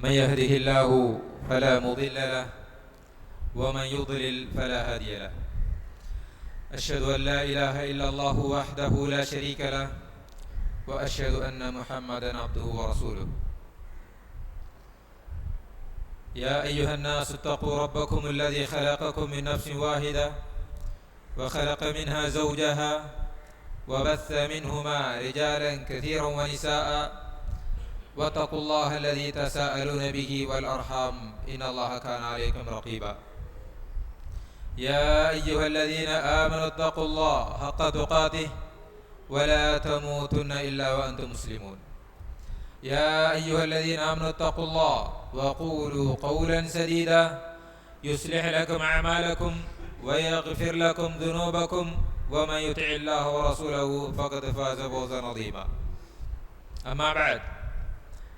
من يهده الله فلا مضل له ومن يضلل فلا هادي له. أشهد أن لا إله إلا الله وحده لا شريك له وأشهد أن محمدا عبده ورسوله. يا أيها الناس اتقوا ربكم الذي خلقكم من نفس واحدة وخلق منها زوجها وبث منهما رجالا كثيرا ونساء واتقوا الله الذي تساءلون به والأرحام إن الله كان عليكم رقيبا. يا أيها الذين آمنوا اتقوا الله حق تقاته ولا تموتن إلا وأنتم مسلمون. يا أيها الذين آمنوا اتقوا الله وقولوا قولا سديدا يصلح لكم أعمالكم ويغفر لكم ذنوبكم ومن يطع الله ورسوله فقد فاز فوزا عظيما. أما بعد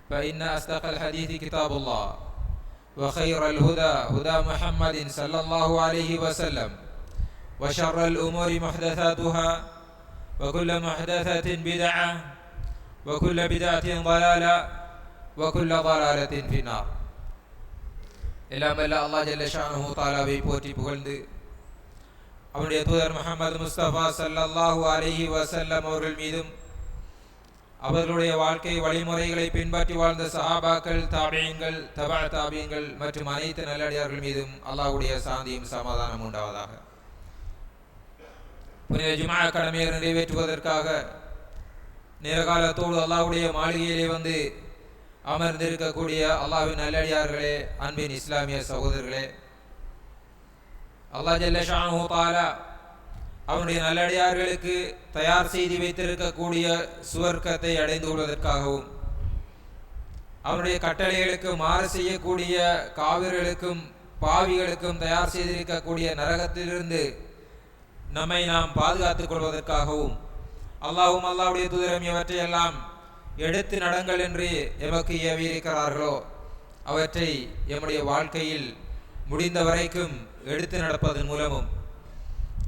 فإن أصدق الحديث كتاب الله وخير الهدى هدى محمد صلى الله عليه وسلم وشر الأمور محدثاتها وكل محدثة بدعة وكل بدعة ضلالة وكل ضلالة في النار. எல்லாம் வல்ல அல்லாஹ் ஜல்ல ஷானஹு தஆலாவை போற்றி புகழ்ந்து அவருடைய தூதர் முஹம்மது முஸ்தபா ஸல்லல்லாஹு அலைஹி வஸல்லம் அவர்கள் மீதும் அவர்களுடைய வாழ்க்கை வழிமுறைகளை பின்பற்றி வாழ்ந்த சஹாபாக்கள், தாபிஈன்கள், தபா தாபிஈன்கள் மற்றும் அனைத்து நல்லடியார்கள் மீதும் அல்லாஹ்வுடைய சாந்தியும் சமாதானம் உண்டாவதாக. புனித ஜும்ஆ கடமையை நிறைவேற்றுவதற்காக நேரகாலத்தோடு அல்லாஹ்வுடைய மாளிகையிலே வந்து அமர்ந்திருக்கக்கூடிய அல்லாஹ்வின் நல்லடியார்களே, அன்பின் இஸ்லாமிய சகோதரர்களே, அல்லாஹ் ஜல்ல ஷானஹு தஆலா அவனுடைய நல்லடியார்களுக்கு தயார் செய்து வைத்திருக்கக்கூடிய சுவர்க்கத்தை அடைந்து கொள்வதற்காகவும் அவனுடைய கட்டளைகளுக்கு மாறு செய்யக்கூடிய காவிர்களுக்கும் பாவிகளுக்கும் தயார் செய்திருக்கக்கூடிய நரகத்திலிருந்து நம்மை நாம் பாதுகாத்துக் கொள்வதற்காகவும் அல்லாஹ்வும் அல்லாஹ்வுடைய தூதரும் எவற்றையெல்லாம் எடுத்து நடங்கள் என்று எமக்கு ஏவியிருக்கிறார்களோ அவற்றை எம்முடைய வாழ்க்கையில் முடிந்த வரைக்கும் எடுத்து நடப்பதன் மூலமும்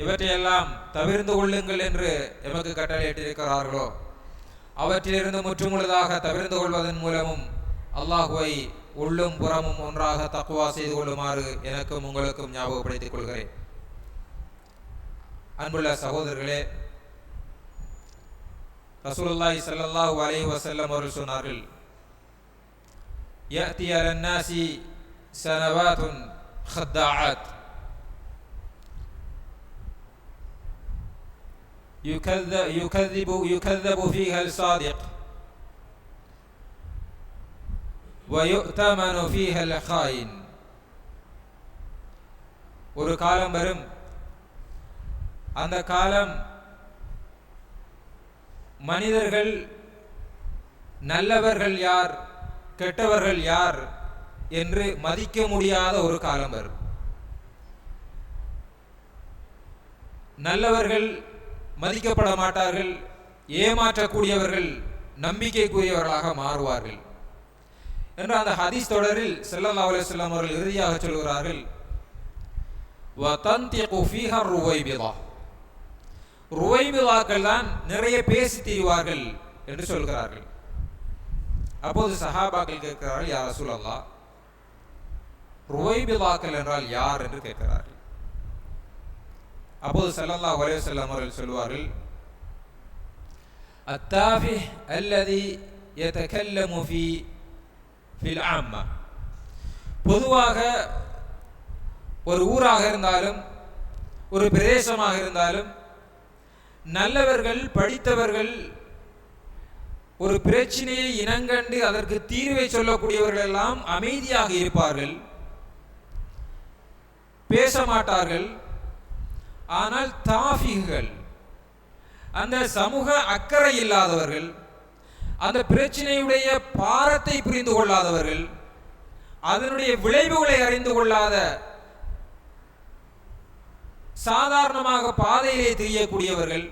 இவற்றையெல்லாம் தவிர்ந்து கொள்ளுங்கள் என்று எமக்கு கட்டளையிட்டிருக்கிறார்களோ அவற்றிலிருந்து முற்றுமுழுதாக தவிர்ந்து கொள்வதன் மூலமும் அல்லாஹுவை உள்ளும் புறமும் ஒன்றாக தக்வா செய்து கொள்ளுமாறு எனக்கும் உங்களுக்கும் ஞாபகப்படுத்திக் கொள்கிறேன். அன்புள்ள சகோதரர்களே, ரசூலுல்லாஹி ஸல்லல்லாஹு அலைஹி வஸல்லம் அவர்கள் சொன்னார்கள், யஅதி அலன் நாஸி ஸனவாத்துன் خداعات يكذب فيها الصادق ويؤتمن فيها الخائن. ஒரு காலம் வரும், அந்த காலம் மனிதர்கள் நல்லவர்கள் யார் கெட்டவர்கள் யார் என்று மதிக்க முடியாத ஒரு காலம் வரும். நல்லவர்கள் மதிக்கப்பட மாட்டார்கள், ஏமாற்றக்கூடியவர்கள் நம்பிக்கைக்குரியவர்களாக மாறுவார்கள் என்று அந்த ஹதீஸ் தொடரில் ஸல்லல்லாஹு அலைஹி வஸல்லம் அவர்கள் இறுதியாக சொல்கிறார்கள், வதந்திகு ஃபீஹா ருவைபிதா, ருவைபிதாக்கள் தான் நிறைய பேசி திரிவார்கள் என்று சொல்கிறார்கள். அப்போது சஹாபாக்கள் கேட்கிறார்கள், யா ரசூலல்லாஹ், ருவைபிதாக்கள் என்றால் யார் என்று கேட்கிறார்கள். அப்போது ஸல்லல்லாஹு அலைஹி வஸல்லம் அவர்கள் சொல்வார்கள், அத்தாஃபிஹ் அல்லதி யதகல்லமு ஃபில் ஆம்மா, பொதுவாக ஒரு ஊராக இருந்தாலும் ஒரு பிரதேசமாக இருந்தாலும் நல்லவர்கள் படித்தவர்கள் ஒரு பிரச்சனையை இனங்கண்டு அதற்கு தீர்வை சொல்லக்கூடியவர்கள் எல்லாம் அமைதியாக இருப்பார்கள், பேச மாட்டார்கள். ஆனால் தாஃபிகள், அந்த சமூக அக்கறை இல்லாதவர்கள், அந்த பிரச்சனையுடைய பாரத்தை புரிந்து கொள்ளாதவர்கள், அதனுடைய விளைவுகளை அறிந்து கொள்ளாத சாதாரணமாக பாதையிலே தெரியக்கூடியவர்கள்,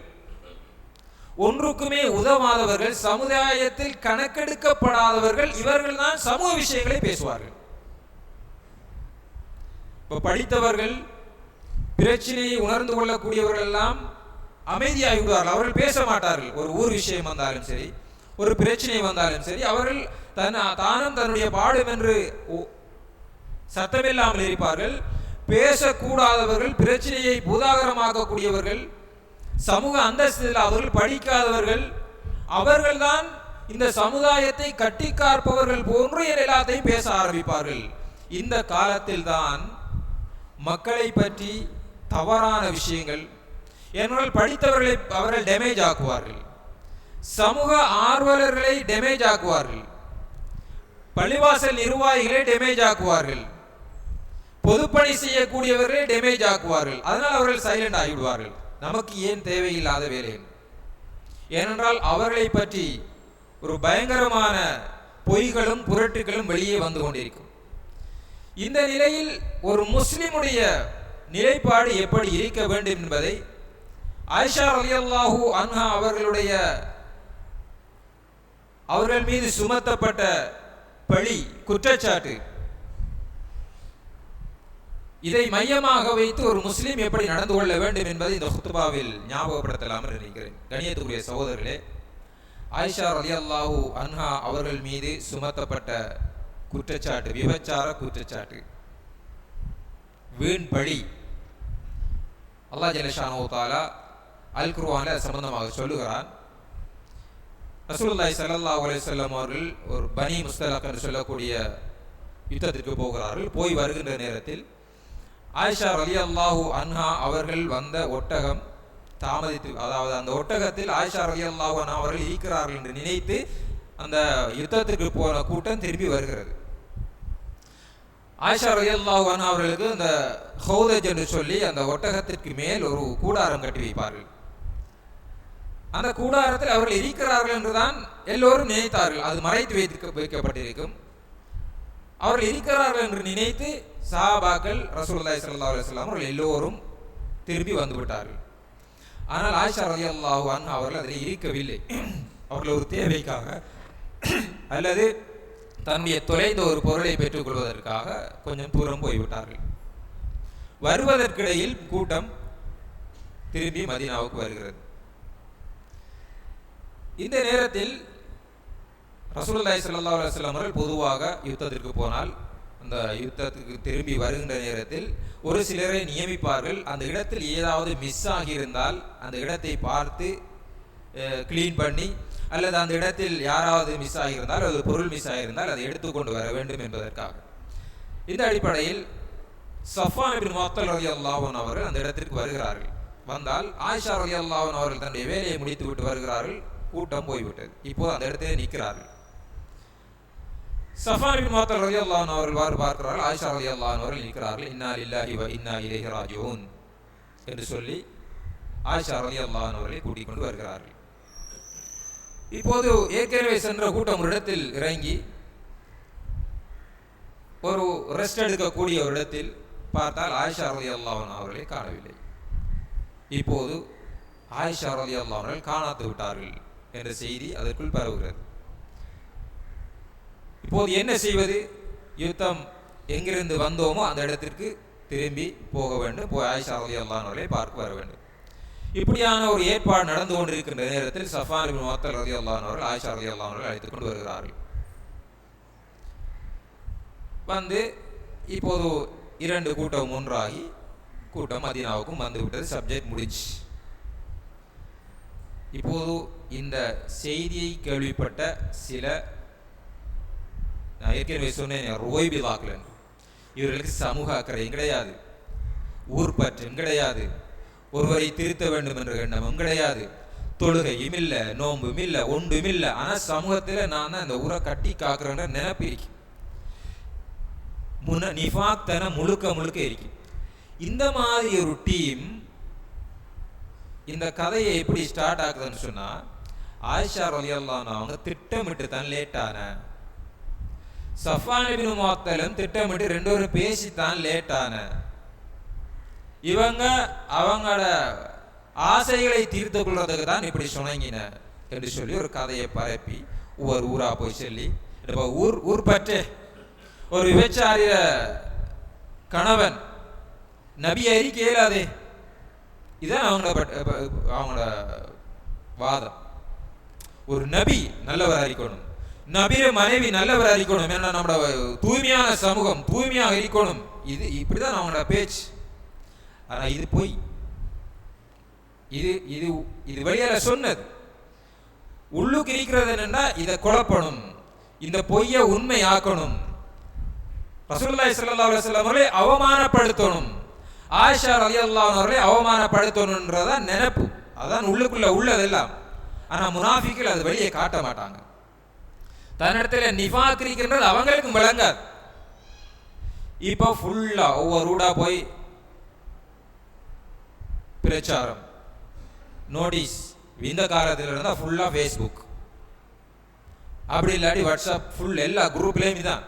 ஒன்றுக்குமே உதவாதவர்கள், சமுதாயத்தில் கணக்கெடுக்கப்படாதவர்கள், இவர்கள் தான் சமூக விஷயங்களை பேசுவார்கள். இப்ப படித்தவர்கள், பிரச்சனையை உணர்ந்து கொள்ளக்கூடியவர்கள் எல்லாம் அமைதியாகி விடுவார்கள், அவர்கள் பேச மாட்டார்கள். ஒரு ஊர் விஷயம் வந்தாலும் சரி, ஒரு பிரச்சனை வந்தாலும் சரி, அவர்கள் தானும் தன்னுடைய பாடும் என்று சத்தமில்லாமல் இருப்பார்கள். பேசக்கூடாதவர்கள், பிரச்சனையை பூதாகரமாக்கக்கூடியவர்கள், சமூக அந்தஸ்தில் அவர்கள் படிக்காதவர்கள், அவர்கள்தான் இந்த சமுதாயத்தை கட்டி காப்பவர்கள் போன்று எல்லாத்தையும் பேச ஆரம்பிப்பார்கள். இந்த காலத்தில் தான் மக்களை பற்றி தவறான விஷயங்கள், ஏனென்றால் படித்தவர்களை அவர்கள் டேமேஜ் ஆக்குவார்கள், சமூக ஆர்வலர்களை டேமேஜ் ஆக்குவார்கள், பள்ளிவாசல் நிர்வாகிகளை டேமேஜ் ஆக்குவார்கள், பொதுப்பணி செய்யக்கூடியவர்களை டேமேஜ் ஆக்குவார்கள். அதனால் அவர்கள் சைலண்ட் ஆகிவிடுவார்கள். நமக்கு ஏன் தேவையில்லாத வேலை? ஏனென்றால் அவர்களை பற்றி ஒரு பயங்கரமான பொய்களும் புரட்டுகளும் வெளியே வந்து கொண்டிருக்கும். இந்த நிலையில் ஒரு முஸ்லிமுடைய நிலைப்பாடு எப்படி இருக்க வேண்டும் என்பதை ஆயிஷா ரலியல்லாஹு அன்ஹா அவர்கள் மீது சுமத்தப்பட்ட பழி, குற்றச்சாட்டு, இதை மையமாக வைத்து ஒரு முஸ்லிம் எப்படி நடந்து கொள்ள வேண்டும் என்பதை இந்த குத்பாவில் ஞாபகப்படுத்தலாம் என்று நினைக்கிறேன். கணியத்துக்குரிய சகோதரர்களே, ஆயிஷா ரலியல்லாஹு அன்ஹா அவர்கள் மீது சுமத்தப்பட்ட குற்றச்சாட்டு விபச்சார குற்றச்சாட்டு, வீண் பழி. அல்லாஹ் ஜல்லஷானஹு தஆலா அல் குர்ஆனில் சம்பந்தமாக சொல்லுகிறான். ரசூலுல்லாஹி ஸல்லல்லாஹு அலைஹி வஸல்லம் அவர்கள் ஒரு பனி முஸ்தலக் என்று சொல்லக்கூடிய யுத்தத்திற்கு போகிறார்கள். போய் வருகின்ற நேரத்தில் ஆயிஷா ரலியல்லாஹு அன்ஹா அவர்கள் வந்த ஒட்டகம் தாமதித்து, அதாவது அந்த ஒட்டகத்தில் ஆயிஷா ரலியல்லாஹு அன்ஹா அவர்கள் இருக்கிறார்கள் என்று நினைத்து அந்த யுத்தத்திற்கு போன கூட்டம் திரும்பி வருகிறது. ஆயிஷா ரலியல்லாஹு அன்ஹா அவர்களுக்கு அந்த ஹௌதஜ் என்று சொல்லி அந்த ஒட்டகத்திற்கு மேல் ஒரு கூடாரம் கட்டி வைப்பார்கள். அந்த கூடாரத்தில் அவர்கள் இருக்கிறார்கள் என்றுதான் எல்லோரும் நினைத்தார்கள். அது மறைத்து வைக்கப்பட்டிருக்கும். அவர்கள் இருக்கிறார்கள் என்று நினைத்து சஹாபாக்கள் ரசூலுல்லாஹி ஸல்லல்லாஹு அலைஹி வஸல்லம் அவர்கள் எல்லோரும் திரும்பி வந்து விட்டார்கள். ஆனால் ஆயிஷா ரலியல்லாஹு அன்ஹா அவர்கள் அதில் இருக்கவில்லை. அவர்கள் ஒரு தேவைக்காக அல்லது தன்னுடைய தொலைந்த ஒரு பொருளை பெற்றுக் கொள்வதற்காக கொஞ்சம் தூரம் போய்விட்டார்கள். வருவதற்கிடையில் கூட்டம் திரும்பி மதீனாவுக்கு வருகிறது. இந்த நேரத்தில் ரசூலுல்லாஹி ஸல்லல்லாஹு அலைஹி வஸல்லம் அவர்கள் பொதுவாக யுத்தத்திற்கு போனால் அந்த யுத்தத்துக்கு திரும்பி வருகின்ற நேரத்தில் ஒரு சிலரை நியமிப்பார்கள். அந்த இடத்தில் ஏதாவது மிஸ் ஆகியிருந்தால் அந்த இடத்தை பார்த்து கிளீன் பண்ணி, அல்லது அந்த இடத்தில் யாராவது மிஸ் ஆகியிருந்தால், அல்லது பொருள் மிஸ் ஆகியிருந்தால் அதை எடுத்துக்கொண்டு வர வேண்டும் என்பதற்காக. இந்த அடிப்படையில் சஃப்வான் இப்னு முஅத்தல் ரலியல்லாஹு அன்ஹு அவர்கள் அந்த இடத்திற்கு வருகிறார்கள். வந்தால் ஆயிஷா ரலியல்லாஹு அன்ஹா அவர்கள் தன்னுடைய வேலையை முடித்து விட்டு வருகிறார்கள். கூட்டம் போய்விட்டது. இப்போது அந்த இடத்திலே நிற்கிறார்கள். சஃப்வான் இப்னு முஅத்தல் ரலியல்லாஹு அன்ஹு அவர்கள் பார்க்கிறார்கள். ஆயிஷா ரலியல்லாஹு அன்ஹா அவர்கள் நிற்கிறார்கள். இன்னா லில்லாஹி வ இன்னா இலைஹி ராஜிஊன் என்று சொல்லி ஆயிஷா ரலியல்லாஹு அன்ஹா அவர்களை கூட்டிக் கொண்டு வருகிறார்கள். இப்போது ஏற்கனவே சென்ற கூட்டம் ஒரு இடத்தில் இறங்கி ஒரு ரெஸ்ட் எடுக்கக்கூடிய ஒரு இடத்தில் பார்த்தால் ஆயிஷா ரலியல்லாஹு அன்ஹா அவர்களை காணவில்லை. இப்போது ஆயிஷா ரலியல்லாஹு அன்ஹா அவர்கள் காணாத்து விட்டார்கள் என்ற செய்தி அதற்குள் பரவுகிறது. இப்போது என்ன செய்வது? யுத்தம் எங்கிருந்து வந்தோமோ அந்த இடத்திற்கு திரும்பி போக வேண்டும், போய் ஆயிஷா ரலியல்லாஹு அன்ஹா அவர்களை பார்க்க வர வேண்டும். இப்படியான ஒரு ஏற்பாடு நடந்து கொண்டிருக்கின்ற நேரத்தில் சஃப்வான் இப்னு முஅத்தல் ரலியல்லாஹு அன்ஹு அவர்கள் ஆயிஷா ரலியல்லாஹு அன்ஹா அவர்களை அழைத்துக் கொண்டு வருகிறார்கள். வந்து இப்போது இரண்டு கூட்டம் ஒன்றாகி கூட்டம் மதீனாவுக்கும் வந்து விட்டது. சப்ஜெக்ட் முடிச்சு. இப்போது இந்த செய்தியை கேள்விப்பட்ட சில, நான் ஏற்கனவே சொன்னேன், ருவைபிலாக்கள், இவர்களுக்கு சமூக அக்கறையும் கிடையாது, ஊர் பற்றும் கிடையாது, ஒருவரை திருத்த வேண்டும் என்ற எண்ணமும் கிடையாது, தொழுகையும் இல்லை, நோம்பும் இல்லை, ஒன்றும் இல்லை. ஆனால் சமூகத்தில் நான் தான் இந்த ஊரை கட்டி காக்குறேன்ற நினைப்பு இருக்கு. நிஃபாக்தன முழுக்க முழுக்க இருக்கு. இந்த மாதிரி ஒரு டீம் இந்த கதையை எப்படி ஸ்டார்ட் ஆகுதுன்னு சொன்னா, ஆயிஷா ரலியல்லாஹு அன்ஹா அவங்க திட்டமிட்டு தான் லேட்டான, சஃப்வான் இப்னு முஅத்தலும் திட்டமிட்டு ரெண்டு பேரும் பேசித்தான் லேட்டான, இவங்க அவங்களோட ஆசைகளை தீர்த்து கொள்றதுக்கு தான் இப்படி சொன்னீங்க என்று சொல்லி ஒரு கதையை பரப்பி ஒவ்வொரு ஊரா போய் சொல்லி, ஊர் பற்று ஒரு விபச்சாரிய கணவன் நபி அறிக்கை இயலாதே, இதுதான் அவங்களோட வாதம். ஒரு நபி நல்லவராக இருக்கணும், நபிய மனைவி நல்லவராக இருக்கணும், ஏன்னா நம்மளோட தூய்மையான சமூகம் தூய்மையாக இருக்கணும். இது இப்படிதான் அவங்களோட பேச்சு. ஆனா இது பொய். இது இது இது வெளியால சொன்னது. உள்ளுக்கு இருக்கிறது என்னன்னா இதை குழப்பணும், இந்த பொய்யை உண்மை ஆக்கணும், ரசூலுல்லாஹி ஸல்லல்லாஹு அலைஹி வஸல்லம் அவர்களை அவமானப்படுத்தணும், ஆயிஷா ரலியல்லாஹு அன்ஹா அவர்களை அவமானப்படுத்தணும்ன்றதான் நினைப்பு. அதான் உள்ளுக்குள்ள உள்ளதெல்லாம். ஆனா முனாஃபிக்குகள் அது வெளியே காட்ட மாட்டாங்க. தன்னிடத்துல நிஃபாக் இருக்கின்றது அவங்களுக்கும் விளங்காது. இப்போ ஃபுல்லா ஒவ்வொரு ஊடா போய் பிரச்சாரம், நோட்டீஸ். இந்த காலத்தில் இருந்தா ஃபுல்லா ஃபேஸ்புக், அப்படி இல்லாட்டி வாட்ஸ்அப், ஃபுல் எல்லா குரூப்லயும் இதான்.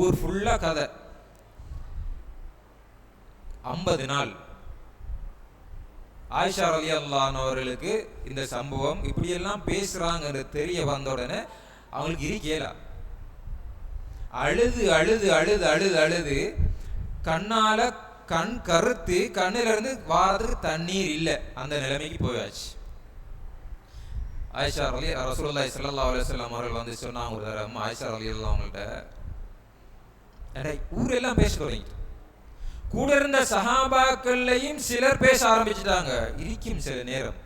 ஊர் ஃபுல்லா கதை. 50 நாள் ஆயிஷா ரலியல்லாஹு அன்ஹா அவர்களுக்கு இந்த சம்பவம் இப்படியெல்லாம் பேசுறாங்கன்னு தெரிய வந்த உடனே அவங்களுக்கு இருக்கேலா. அழுது அழுது அழுது அழுது அழுது கண்ணால கண் கருத்து கண்ணில இருந்து வாரதுக்கு தண்ணீர் இல்லை, அந்த நிலைமைக்கு போயாச்சு. ஆயிஷா ரசூலுல்லாஹி ஸல்லல்லாஹு அலைஹி வஸல்லம் அவர்கள் வந்து சொன்னாங்க ஒரு தடவை ஆயிஷா ரலியல்லாஹு அவங்கள்ட்ட, ஊரெல்லாம் பேச தொடங்கிட்டு, கூட இருந்த சஹாபாக்கள்லையும் சிலர் பேச ஆரம்பிச்சுட்டாங்க. இருக்கும் சில நேரம்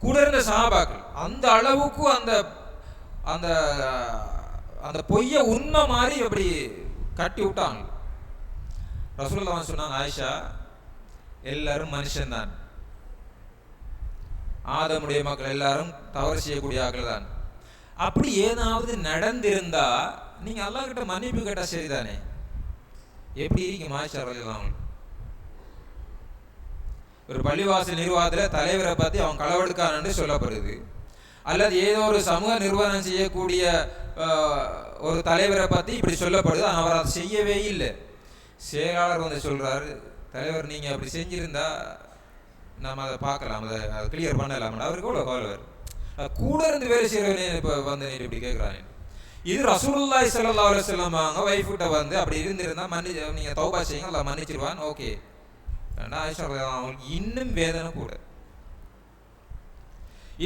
கூட இருந்த சஹாபாக்கள் அந்த அளவுக்கு அந்த அந்த அந்த பொய்ய உண்மை மாதிரி அப்படி கட்டி விட்டாங்க. ரசூலுல்லாஹ் சொன்னாங்க, ஆயிஷா எல்லாரும் மனுஷன்தான், ஆதமுடைய மக்கள் எல்லாரும் தவறு செய்யக்கூடிய ஆக்கள் தான். அப்படி ஏதாவது நடந்திருந்தா நீங்க அல்லாஹ் கிட்ட மன்னிப்பு கேட்டா சரிதானே? எப்படி இருக்கு ஆயிஷா ரலியல்லாஹு அன்ஹா? ஒரு பள்ளிவாசல் நிர்வாகத்தில் தலைவரை பத்தி அவன் களவெடுக்கான்னு சொல்லப்படுது, அல்லது ஏதோ ஒரு சமூக நிர்வாகம் செய்யக்கூடிய ஒரு தலைவரை பத்தி இப்படி சொல்லப்படுது. அவர் அதை செய்யவே இல்லை. செயலாளர் வந்து சொல்றாரு, தலைவர் நீங்க அப்படி செஞ்சிருந்தா நம்ம அதை பார்க்கலாம், அதை கிளியர் பண்ணலாம். அவருக்கு எவ்வளவு கவலை வரும். கூட இருந்து வேலை செய்யறவனே இப்ப வந்து இப்படி கேட்கிறாங்க. இது ரசூலுல்லாஹி ஸல்லல்லாஹு அலைஹி வஸல்லம் அவங்க வைஃப் கிட்ட வந்து அப்படி இருந்திருந்தா நீங்க தௌபா செய்யுங்க, அல்லாஹ் மன்னிச்சிருவான், ஓகே. ஆயிஷா அவங்களுக்கு இன்னும் வேதனை கூட.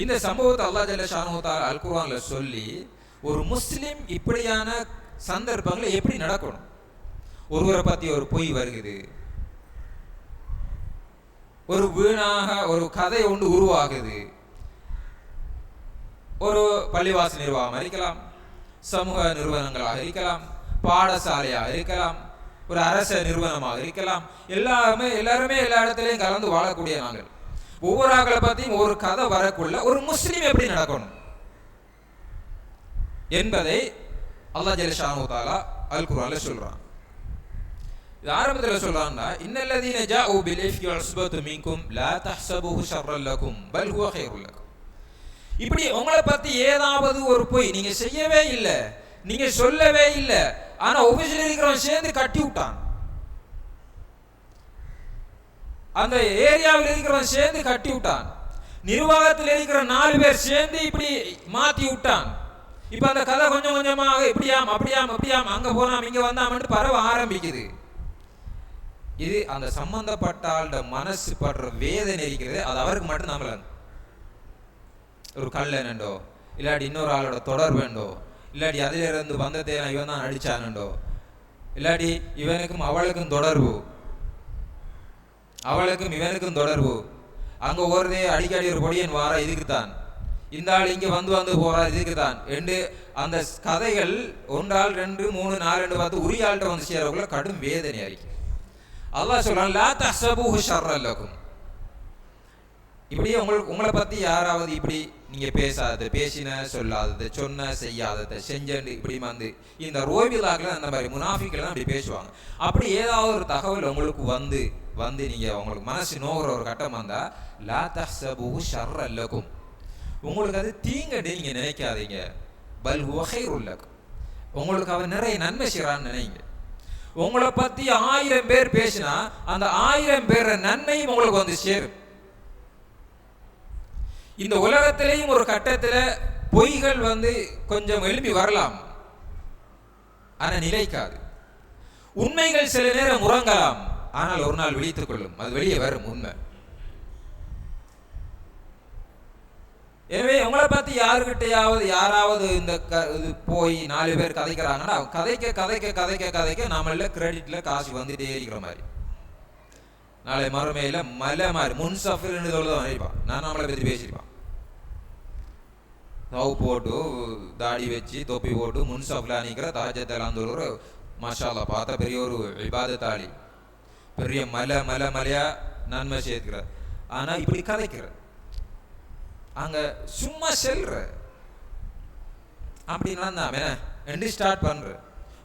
இந்த சம்பவத்தை அல்லாஹ் ஜல்ல ஷானஹு தஆலா அல் குர்ஆன்ல சொல்லி ஒரு முஸ்லிம் இப்படியான சந்தர்ப்பங்களை எப்படி நடக்கணும். ஒருவரை பத்தி ஒரு பொய் வருகிறது, ஒரு வீணாக ஒரு கதை ஒன்று உருவாகுது. ஒரு பள்ளிவாசல் நிர்வாகம் இருக்கலாம், சமூக நிறுவனங்களாக இருக்கலாம், பாடசாலையாக இருக்கலாம், ஒரு அரச நிறுவனமாக இருக்கலாம். எல்லாருமே எல்லா இடத்துலையும் கலந்து வாழக்கூடிய நாங்கள். ஒவ்வொரு ஆக்களை பத்தியும் ஒரு கதை வரக்குள்ள ஒரு முஸ்லீம் எப்படி நடக்கணும் என்பதை அல்லாஹ் ஜல்ல ஷானஹு தஆலா அல் குர்ஆன்ல சொல்றான். இது ஆரம்பத்தில் சொல்றான்னா, இன்னல்லதீன ஜாஉ பில் இஃப்கி உஸ்பத்து மின்கும் லா தஹ்ஸபுஹு ஷர்ரன் லகும் பல் ஹுவ கைருல் லகும். இப்படி உங்களை பத்தி ஏதாவது ஒரு பொய் நீங்க செய்யவே இல்லை, நீங்க சொல்லவே இல்லை, ஆனா ஆபீஸ்ல இருக்கிறவன் சேர்ந்து கட்டி விட்டான், அந்த ஏரியாவில் இருக்கிறவன் சேர்ந்து கட்டி விட்டான், நிர்வாகத்தில் இருக்கிற 4 பேர் சேர்ந்து இப்படி மாத்தி விட்டான். இப்ப அந்த கதை கொஞ்சம் கொஞ்சமாக இப்படியாம் அப்படியாம் அப்படியாம் அங்க போனாம் இங்க வந்தாமன்னு பரவ ஆரம்பிக்குது. இது அந்த சம்பந்தப்பட்ட ஆளோட மனசு படுற வேதனை இருக்கிறது, அது அவருக்கு மட்டும் நம்மள ஒரு கல்லனண்டோ, இல்லாட்டி இன்னொரு ஆளோட தொடர்புண்டோ, இல்லாட்டி அதில இருந்து பந்தத்தை இவன் தான் அடிச்சானண்டோ, இல்லாட்டி இவனுக்கும் அவளுக்கும் தொடர்பு, அவளுக்கும் இவனுக்கும் தொடர்பு, அங்க ஓரதே அடிக்கடி ஒரு பொடியன் வாரா இதுக்குத்தான், இந்த ஆள் இங்க வந்து வந்து போறா இதுக்குத்தான் என்று அந்த கதைகள் 1 ஆள் 2 3 4 பார்த்து உரிய ஆள்கிட்ட வந்து சேரக்குள்ள கடும் வேதனை ஆயிருக்கு. அல்லாஹ் சொல்றான், லா தஹ்ஸபுஹு ஷர்ரன் லகும். இப்படி உங்களை பத்தி யாராவது இப்படி நீங்க பேசாதது, பேசின சொல்லாதது, சொன்ன செய்யாததை செஞ்சு இப்படி வந்து இந்த ரோபிலாக்கள் அந்த மாதிரி முனாஃபிக்கள் அப்படி பேசுவாங்க. அப்படி ஏதாவது ஒரு தகவல் உங்களுக்கு வந்து வந்து நீங்க உங்களுக்கு மனசு நோகிற ஒரு கட்டம் வந்தா, லா தஹ்ஸபுஹு ஷர்ரன் லகும், உங்களுக்கு அது தீங்கன்னு நீங்க நினைக்காதீங்க, பல் ஹுவ கைருல் லகும், உங்களுக்கு அவர் நிறைய நன்மை செய்றான்னு நினைங்க. உங்களை பத்தி 1000 பேர் பேசினா அந்த 1000 பேர் நன்மையும் உங்களுக்கு வந்து சேரும். இந்த உலகத்திலேயும் ஒரு கட்டத்துல பொய்கள் வந்து கொஞ்சம் எழுப்பி வரலாம், ஆனா நிலைக்காது. உண்மைகள் சில நேரம் உறங்கலாம், ஆனால் ஒரு நாள் விழித்துக் கொள்ளும், அது வெளியே வரும் உண்மை. எனவே உங்களை பற்றி யாராவது இந்த இது போய் 4 பேர் கதைக்கிறாங்கன்னா கதைக்க நம்மள கிரெடிட்ல காசு வந்துட்டே இருக்கிற மாதிரி. நாளை மறுமையில மலை மாதிரி முன்சஃபில் தான் நினைப்பான். நான் நம்மளை பற்றி பேசியிருப்பான். தவு போட்டு தாடி வச்சு தொப்பி போட்டு முன்சஃபில் அணிக்கிற தாஜத்தெல்லாம் ஒரு மஷாலா பார்த்தா பெரிய ஒரு இபாதத்தாளி, பெரிய மலையா நன்மை சேர்க்கிற. ஆனா இப்படி கதைக்கிற அங்க சும்மா செல்ற அப்படி நடந்தாமே என்று ஸ்டார்ட் பண்ற.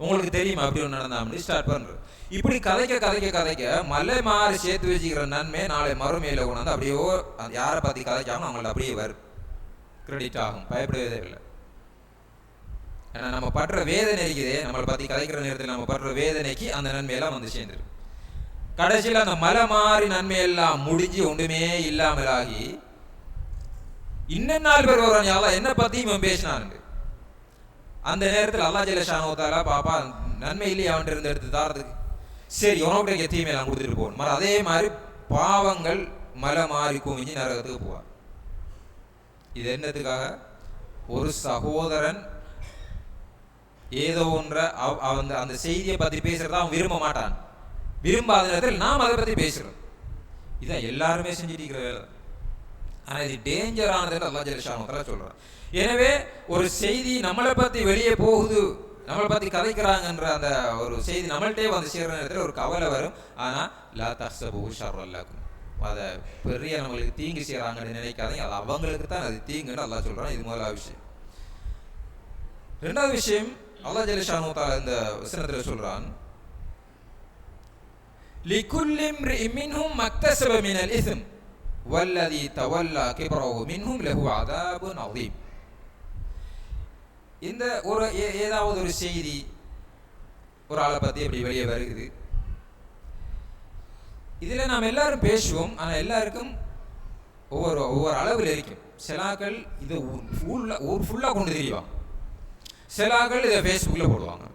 உங்களுக்கு தெரியுமா அப்படி ஒன்று நடந்தா அப்படி ஸ்டார்ட் பண்ற. இப்படி கதைக்க மலை மாறி சேர்த்து வச்சுக்கிற நன்மை நாளை மறுமையில கொண்டாந்து அப்படியோ யாரை பத்தி கதைக்காம அவங்கள்ட்ட அப்படியே வரும், கிரெடிட் ஆகும். பயப்படவே இல்லை. ஏன்னா நம்ம படுற வேதனை இருக்குதே, நம்மளை பத்தி கதைக்கிற நேரத்தில் நம்ம படுற வேதனைக்கு அந்த நன்மையெல்லாம் வந்து சேர்ந்துடும். கடைசியில் அந்த மலை மாறி நன்மையெல்லாம் முடிஞ்சு ஒன்றுமே இல்லாமலாகி இன்னும் 4 பேர் வருவாங்க. யாரெல்லாம் என்ன பத்தியும் இவன் பேசினான்னு அந்த நேரத்தில் அல்லா ஜல்ல ஷானஹு பாப்பா நன்மை இல்லையே அவன் இருந்து எடுத்து தாரதுக்கு, சரி உனக்கு தீமையெல்லாம் கொடுத்துட்டு போகணும். அதே மாதிரி பாவங்கள் மலை மாறி குமிஞ்சு நரகத்துக்கு போவார். இது என்னத்துக்காக? ஒரு சகோதரன் ஏதோ ஒன்ற அந்த செய்தியை பத்தி பேசுறத அவன் விரும்ப மாட்டான். விரும்பாத நேரத்தில் நாம் அதை பத்தி பேசுறோம். இதான் எல்லாருமே செஞ்சுட்டு இருக்கிற வேலை. ஆனா இது டேஞ்சரானது அல்லாஹ் ஜல்ல ஷானஹு சொல்றான். எனவே ஒரு செய்தி நம்மளை பத்தி வெளியே போகுது, நம்மளை பத்தி கதைக்கிறாங்கன்ற அந்த ஒரு செய்தி நம்மள்கிட்டே வந்து சேர்ற நேரத்தில் ஒரு கவலை வரும். ஆனா லா தஹ்ஸபூஹு ஷர்ரன் லக்கும், அதை பெரிய நம்மளுக்கு தீங்கு செய்யறாங்கன்னு நினைக்காதீங்க, அது அவங்களுக்கு தான் அது தீங்குன்னு அல்லாஹ் சொல்றான். இது முதலாவது விஷயம். 2வது விஷயம் அல்லாஹ் ஜல்ல ஷானஹு தஆலா இந்த வசனத்துல சொல்றான், லிகுல்லி இம்ரிஇன் மின்ஹும் மக்தஸப மினல் இஸ்ம் வல்லதி தவல்லா கிப்ரஹு மின்ஹும் லஹு அஸாபுன் அதீம். இந்த ஒரு ஏதாவது ஒரு செய்தி ஒரு ஆளை பத்தி எப்படி வெளியே வருகிறது, இதுல நாம் எல்லாரும் பேசுவோம். ஆனா எல்லாருக்கும் ஒவ்வொரு அளவில் இருக்கும். சிலாக்கள் இது ஊர் ஃபுல்லா கொண்டு தெரியுவாங்க, சிலாக்கள் இதை ஃபேஸ்புக்கில் போடுவாங்க,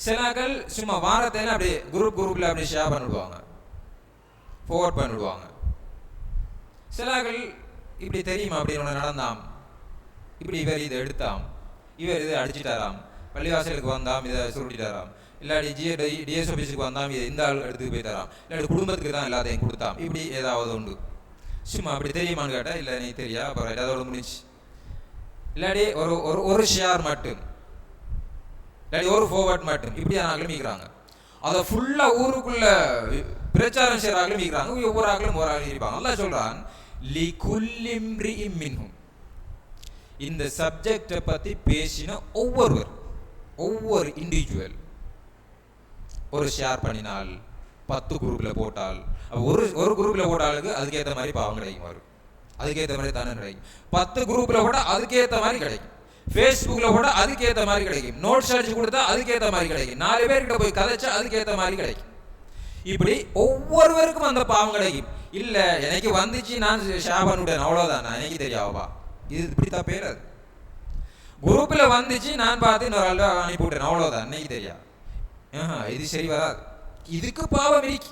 சிலாக்கள் சும்மா வாரத்தையில அப்படி குரூப்ல அப்படி ஷேர் பண்ணிவிடுவாங்க, ஃபார்வர்ட் பண்ணிவிடுவாங்க. சிலாக்கள் இப்படி தெரியுமா அப்படின்னு ஒன்று நடந்தாம், இப்படி இவர் இதை எடுத்தாம், இவர் இதை அடிச்சுட்டாராம், பள்ளிவாசலுக்கு வந்தாம் இதை சுருட்டிட்டாராம், இல்லாட்டி டிஎஸ் ஆஃபீஸுக்கு வந்தாம் இதை இந்த ஆள் எடுத்துக்கு போயிட்டாராம், இல்லாட்டி குடும்பத்துக்கு தான் எல்லாத்தையும் கொடுத்தாம், இப்படி ஏதாவது உண்டு. சும்மா அப்படி தெரியுமான்னு கேட்டால் இல்லை நீ தெரியா, அப்புறம் ஏதாவது முடிச்சு. இல்லாட்டி ஒரு ஷேர் மட்டும், இல்லாட்டி ஒரு ஃபார்வர்ட் மட்டும், இப்படி ஆகலும் மீக்கிறாங்க. அதை ஃபுல்லா ஊருக்குள்ள பிரச்சாரம் செய்கிற ஆகலும் மீக்கிறாங்க. ஒவ்வொரு ஆகலும் ஒரு ஆகலும் இருப்பாங்க. அல்லாஹ் சொல்றான், லிகுல்லி இம்ரிஇன் மின்ஹும், இந்த சப்ஜெக்டை பத்தி பேசின ஒவ்வொரு இண்டிவிஜுவல் ஒரு ஷேர் பண்ணினால் 10 குரூப்ல போட்டால் ஒரு குரூப்ல போட்டாலுக்கு அதுக்கேற்ற மாதிரி பாவம் கிடைக்கும், வரும் அதுக்கேற்ற மாதிரி தானே கிடைக்கும். 10 குரூப்ல போட அதுக்கேற்ற மாதிரி கிடைக்கும், ஃபேஸ்புக்ல போட அதுக்கேற்ற மாதிரி கிடைக்கும், நோட்ஸ் அடிச்சு கொடுத்தா அதுக்கேற்ற மாதிரி கிடைக்கும், 4 பேர்கிட்ட போய் கதைச்சா அதுக்கேற்ற மாதிரி கிடைக்கும். இப்படி ஒவ்வொருவருக்கும் அந்த பாவம் கிடைக்கும். இல்ல எனக்கு வந்துச்சு நான் ஷேர் பண்ணிவிட்டேன் அவ்வளவுதான், நான் எனக்கு தெரியாவா, இது இப்படி தப்பேறாது. குரூப்ல வந்துச்சு நான் பார்த்து இன்னொரு ஆள் அனுப்பிவிட்டேன் அவ்வளவுதான், இன்னைக்கு தெரியா, இது சரி வராது, இதுக்கு பாவம் இருக்கு.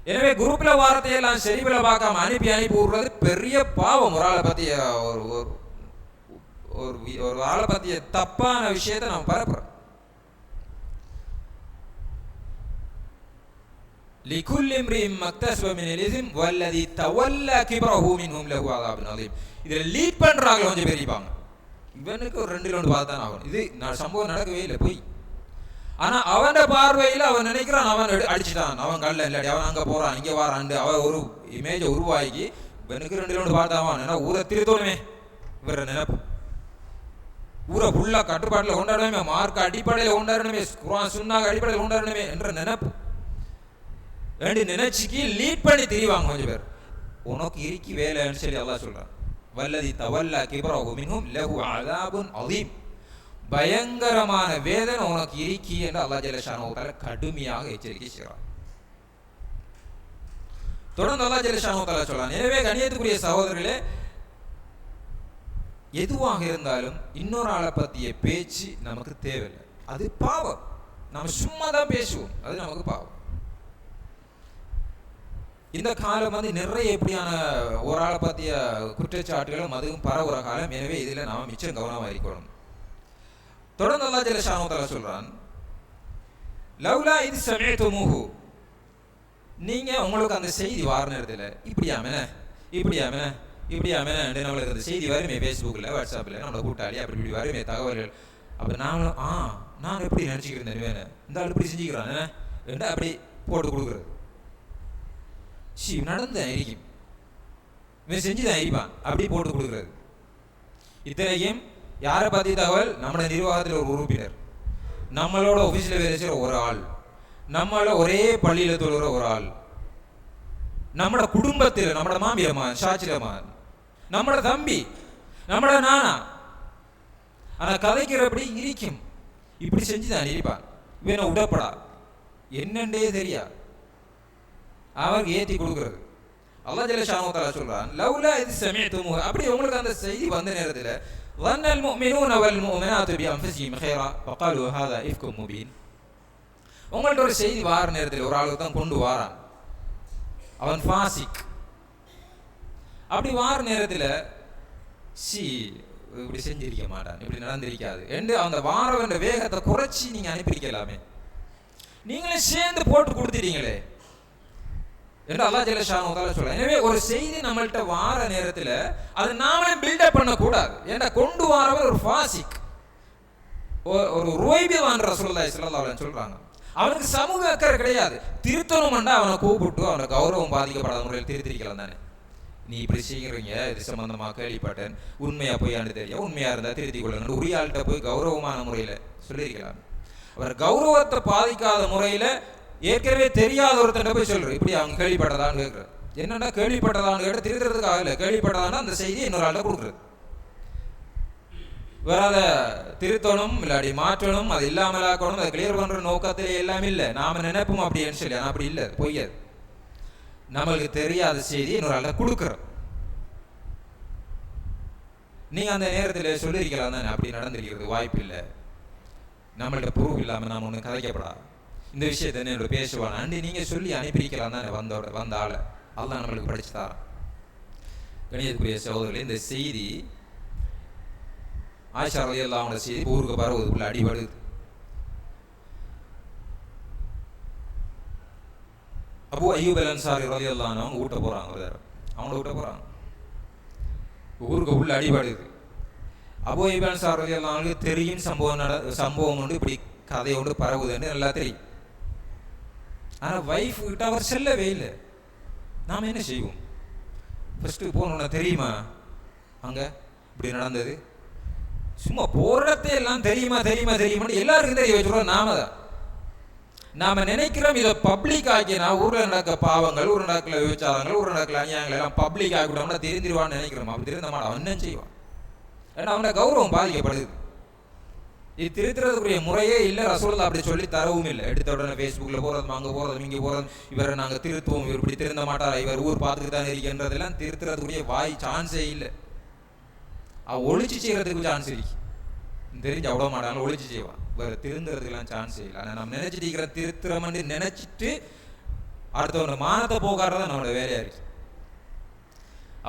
எனவே குரூப்ல வார்த்தையெல்லாம் சரிவில பார்க்காம அனுப்பி விடுறது பெரிய பாவம். ஒரு ஆளை பத்திய ஒரு ஆளை பத்திய தப்பான விஷயத்தை நம்ம பரப்புறோம். லிகுல்லி இம்ரிஇன் மக்தஸப மினல் இஸ்ம் வல்லதி தவல்லா கிப்ரஹு மின்ஹும் லஹு அஸாபுன் அதீம். இதுல லீட் பண்றாங்க கொஞ்சம் பேர் இருப்பாங்க, இவனுக்கு ஒரு 2 பார்த்தான் ஆகணும், இது சம்பவம் நடக்கவே இல்லை போய். ஆனா அவன் பார்வையில அவன் நினைக்கிறான் அவன் அடிச்சுட்டான், அவன் கல்ல இல்லாடி அவன் அங்க போறான் இங்க வாரான், அவன் ஒரு இமேஜ உருவாக்கி இவனுக்கு 2 பார்த்தான். ஏன்னா ஊரை திருத்தோணுமே, இவர நினைப்பு ஊரை ஃபுல்லா கட்டுப்பாட்டில் கொண்டாடணுமே, மார்க் அடிப்படையில் கொண்டாடணுமே, குர்ஆன் சுன்னாஹ் அடிப்படையில் கொண்டாடணுமே என்ற நினைப்பு நினைச்சுக்கு லீட் பண்ணி திரிவாங்க கொஞ்சம் பேர். உனக்கு இருக்கி வேலைன்னு சொல்லி அல்லாஹ் சொல்றான், வல்லதி தவல்லா கிப்ரஹு மின்ஹும் லஹு அஸாபுன் அதீம், பயங்கரமான வேதனை உனக்கு இருக்கி என்று அல்லாஹ் ஜல்ல ஷானஹு தஆலா கடுமையாக எச்சரிக்கை செய்கிறான். தொடர்ந்து அல்லாஹ் ஜல்ல ஷானஹு தஆலா சொல்றான், எனவே கண்ணியத்துக்குரிய சகோதரர்களே, எதுவாக இருந்தாலும் இன்னொரு ஆளை பற்றிய பேச்சு நமக்கு தேவையில்லை, அது பாவம். நம்ம சும்மா தான் பேசுவோம், அது நமக்கு பாவம். இந்த காலம் வந்து நிறைய எப்படியான ஒரு ஆளை பற்றிய குற்றச்சாட்டுகளும் அதுவும் பரவுற காலம். எனவே இதில் நாம் மிச்சம் கவனமாக இருக்கணும். தொடர்ந்து அல்லாஹ் ஜல்ல ஷானஹு தஆலா சொல்றான், லவ்லா இது சமீஅதுமூஹு, நீங்க உங்களுக்கு அந்த செய்தி வார நேரத்தில் இப்படியாமே நம்மளுக்கு அந்த செய்தி வருமே ஃபேஸ்புக்கில் வாட்ஸ்அப்பில் நம்மளை கூட்டாளி அப்படி இப்படி வருமே தகவல்கள். அப்போ நாங்களும் நான் எப்படி நினச்சிக்கிறேன் வேணும் இந்த ஆள் இப்படி செஞ்சுக்கிறான் என்ன அப்படி போட்டு கொடுக்குறது. நடந்துதான் இருக்கும், இவன் செஞ்சுதான் இருப்பான் அப்படி போட்டு கொடுக்குறது. இத்தனைக்கும் யாரை பற்றி தகவல்? நம்மளோட நிர்வாகத்தில் ஒரு உறுப்பினர், நம்மளோட ஆஃபீஸில் வேலை செய்கிற ஒரு ஆள், நம்மளோட ஒரே பள்ளியில் தொழுகிற ஒரு ஆள், நம்மளோட குடும்பத்தில் நம்மளோட மாமியம்மான் ஷாச்சிரமான், நம்மளோட தம்பி, நம்மளோட நானா. ஆனால் கதைக்கிறபடி இருக்கும், இப்படி செஞ்சுதான் இருப்பான், இவனை உடப்படா என்னண்டே தெரியா அவருக்கு ஏற்றி கொடுக்குறது. அல்லாஹ் ஜல்ல ஷானஹு தஆலா சொல்றான், லவ்லா இது சமீஅதுமூஹு, அப்படி உங்களுக்கு அந்த செய்தி வந்த நேரத்தில் வன்னல் முஃமினூன வல் முஃமினாத்து பிஅன்ஃபுஸிஹிம் கைரா வகாலு ஹாதா இஃப்கும் முபீன், உங்கள்ட்ட ஒரு செய்தி வார நேரத்தில் ஒரு ஆளுக்கு தான் கொண்டு வாரான், அவன் ஃபாசிக். அப்படி வார நேரத்தில் இப்படி செஞ்சிருக்க மாட்டான், இப்படி நடந்திருக்காது என்று அந்த வாரவன்ற வேகத்தை குறைச்சி நீங்க அனுப்பியிருக்கலாமே, நீங்களே சேர்ந்து போட்டு கொடுத்துட்டீங்களே என்று அல்லாஹ் ஜல்ல ஷானஹு தஆலா சொல்றான். எனவே ஒரு செய்தி நம்மள்ட்ட வார நேரத்தில் அது நாமளே பில்டப் பண்ணக்கூடாது. ஏன்னா கொண்டு வாரவர் ஒரு ஃபாசிக், ஒரு ருவைபியவான் ரசூலுல்லாஹி ஸல்லல்லாஹு அலைஹி வஸல்லம் சொல்றாங்க. அவனுக்கு சமூக அக்கறை கிடையாது, திருத்தணும்னா அவனை கூப்பிட்டு அவனை கௌரவம் பாதிக்கப்படாத முறையில் திருத்திருக்கலாம் தானே. நீ இப்படி செய்கிறீங்க, இது சம்பந்தமாக கேள்விப்பட்டேன், உண்மையா பொய்யான்னு தெரியும், உண்மையா இருந்தா திருத்திக் கொள்ளுங்க, உரிய ஆள்கிட்ட போய் கௌரவமான முறையில் சொல்லியிருக்கலாம். அவர் கௌரவத்தை பாதிக்காத முறையில் ஏற்கனவே தெரியாத ஒருத்தன் போய் சொல்றாரு, இப்படி அவங்க கேள்விப்பட்டதான்னு கேட்குறாரு. என்னன்னா கேள்விப்பட்டதான்னு கேட்ட திருத்துறதுக்காக இல்லை, கேள்விப்பட்டதான்னா அந்த செய்தியை இன்னொரு ஆள்கிட்ட கொடுக்குறது. வேற அதை திருத்தணும் இல்லாடி மாற்றணும், அது இல்லாமலாக்கணும், அதை கிளியர் பண்ற நோக்கத்திலே எல்லாமே இல்லை. நாம நினைப்போம் அப்படின்னு சொல்லி, ஆனால் அப்படி இல்லை, பொய்யாது. நம்மளுக்கு தெரியாத செய்தி இன்னொரு ஆள்கிட்ட கொடுக்குறோம். நீங்க அந்த நேரத்தில் சொல்லியிருக்கலாம் தானே, அப்படி நடந்திருக்கிறது வாய்ப்பு இல்லை, நம்மள்ட்ட ப்ரூஃப் இல்லாமல் நாம ஒன்று கதைக்கப்படா இந்த விஷயத்தை என்னோட பேசுவான் அண்டி நீங்க சொல்லி அனுப்பியிருக்கலாம் தானே வந்த ஆளை. அல்லாஹ் நம்மளுக்கு படிச்சு தாரான். கணியத்துக்குரிய சகோதரர்களே, இந்த செய்தி ஆயிஷா ரலியல்லாஹு அன்ஹா செய்தி ஊருக்கு பரவுது, உள்ள அடிபடுது. அபூ அய்யூப் அல் அன்சாரி ரலியல்லாஹு அன்ஹு அவங்க ஊட்ட போறாங்க, அவங்கள ஊட்ட போறாங்க, ஊருக்கு உள்ள அடிபடுது. அபூ அய்யூப் அல் அன்சாரி ரலியல்லாஹு அன்ஹு தெரியும் சம்பவம் உண்டு, இப்படி கதை ஒன்று பரவுதுன்னு நல்லா தெரியும். ஆனால் வைஃப் கிட்ட அவர் செல்லவே இல்லை. நாம் என்ன செய்வோம்? ஃபர்ஸ்ட்டு போகணுன்னா தெரியுமா அங்க இப்படி நடந்தது, சும்மா போறதே எல்லாம் தெரியுமா எல்லாருக்கும் தெரிய வச்சுருவோம். நாம நினைக்கிறோம் இதை பப்ளிக் ஆக்கினா ஊரில் நடக்க பாவங்கள், ஊரில் நடக்கல விபச்சாரங்கள், ஊரில் நடக்கல அநியாயங்கள் எல்லாம் பப்ளிக் ஆகிவிட்டோம்னா தெரிஞ்சிருவான்னு நினைக்கிறோம். அப்படி திருந்த மாட்டான், அவன் என்ன செய்வான்? ஏன்னா அவனோட கௌரவம் பாதிக்கப்படுது. இது திருத்துறதுக்குரிய முறையே இல்லை, ரசூலுல்லாஹ் அப்படி சொல்லி தரவும் இல்லை. எடுத்த உடனே ஃபேஸ்புக்கில் போகிறது, அங்கே போகிறது, இங்கே போகிறது, இவரை நாங்கள் திருத்துவோம், இவர் இப்படி திருந்த மாட்டார், இவர் ஊர் பார்த்துட்டு தான் இருக்கின்றதெல்லாம் திருத்துறதுக்குரிய சான்ஸே இல்லை. ஒழிச்சு செய்கிறதுக்கு சான்ஸ் இருக்கு, தெரிஞ்சு அவ்வளோ மாட்டாங்க, ஒழிச்சு செய்வான். வேறு திருந்துறதுக்கெல்லாம் சான்ஸே இல்லை. ஆனால் நம்ம நினைச்சிட்டு இருக்கிற திருத்துறமன்னு நினைச்சிட்டு அடுத்தவங்க மானத்தை போகாடுறதான் நம்மளோட வேலையா இருக்கு.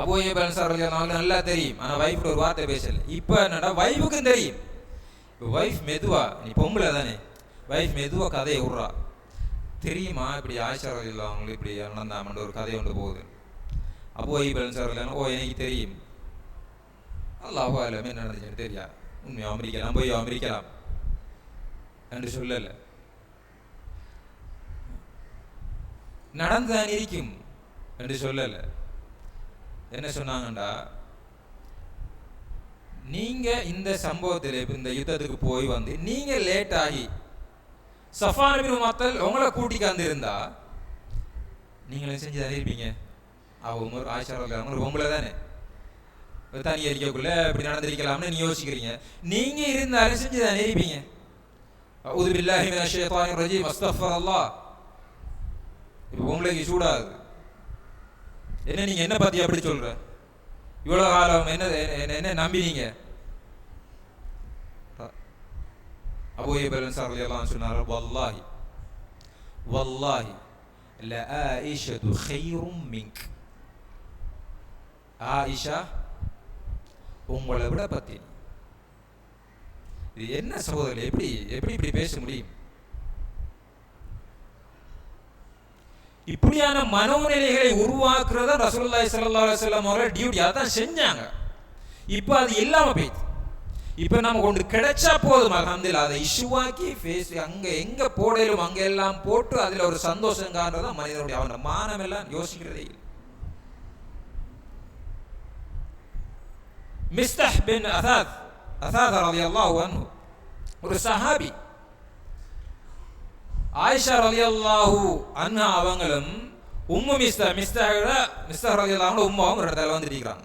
அபூ அய்யூப் அல் அன்சாரி ரலியல்லாஹு நல்லா தெரியும், ஆனால் வைஃப்ல ஒரு வார்த்தை பேசல. இப்போ என்னடா வைஃபுக்கும் தெரியும். இப்போ வைஃப் மெதுவா, நீ பொம்பளை தானே, வைஃப் மெதுவா கதையை விட்றா, தெரியுமா இப்படி ஆயிஷா ரலியல்லாஹு அன்ஹா இப்படி நடந்தாமன்ற ஒரு கதை ஒன்று போகுது. அபூ அய்யூப் அல் அன்சாரி ரலியல்லாஹு ஓ எனக்கு தெரியும், அல்லாஹு அலம் என்ன நடந்துச்சுன்னு தெரியா, உண்மையாக அமெரிக்கலாம் போய் அமெரிக்கலாம் என்று சொல்லலை, நடந்துதான் இருக்கும் என்று சொல்லலை. என்ன சொன்னாங்கண்டா, நீங்க இந்த சம்பவத்தில் இந்த யுத்தத்துக்கு போய் வந்து நீங்க லேட் ஆகி சஃபான் பின் முஅத்தல் உங்களை கூட்டிக்காந்து இருந்தா நீங்களும் செஞ்சு தானே இருப்பீங்க. அவங்க ஆயிஷா ரலியல்லாஹு அன்ஹா பொம்பளை தானே, தனியாக இருக்கக்குள்ள இப்படி நடந்திருக்கலாம்னு நீ யோசிக்கிறீங்க. நீங்க இருந்தாலும் செஞ்சு தானே இருப்பீங்க. அஊது பில்லாஹி மினஷ் ஷைத்தானிர் ரஜீம், அஸ்தக்ஃபிருல்லாஹ். இப்போ உங்களுக்கு சூடாகுது, என்ன நீங்க என்ன பத்தி அப்படி சொல்ற, இவ்வளவு காலம் என்ன நம்பினீங்க? அபூ அய்யூப் அல் அன்சாரி ரலியல்லாஹு அன்ஹு சொன்னார், வல்லாஹி லஆயிஷது கைரும் மின்க், ஆயிஷா உங்களை விட பத்தி. இது என்ன சகோதரர், எப்படி இப்படி பேச முடியும்? இப்படியான மனோநிலைகளை உருவாக்குறத ரசூலுல்லாஹி ஸல்லல்லாஹு அலைஹி வஸல்லம் அவர்கள் டியூட்டி அதான் செஞ்சாங்க. இப்போ அது இல்லாம போயிடுது. இப்போ நமக்கு ஒன்று கிடைச்சா போதும், அல்ஹம்துலில்லாஹ். அதை இஷ்யூவாக்கி ஃபேஸ் அங்கே எங்கே போடலும் அங்கே எல்லாம் போட்டு அதில் ஒரு சந்தோஷம் காண்றதான் மனிதனுடைய அவன மானம் எல்லாம் யோசிக்கிறதே இல்லை. மிஸ்தஹ் பின் அசாத் ரலியல்லாஹு அன்ஹு ஒரு சஹாபி. ஆயிஷா ரலியல்லாஹு அன்ஹா அவங்களும் உம்மு மிஸ்தஹ் ரலியல்லாஹு உம்மாவும் ஒரு இடத்துல வந்துருக்கிறாங்க.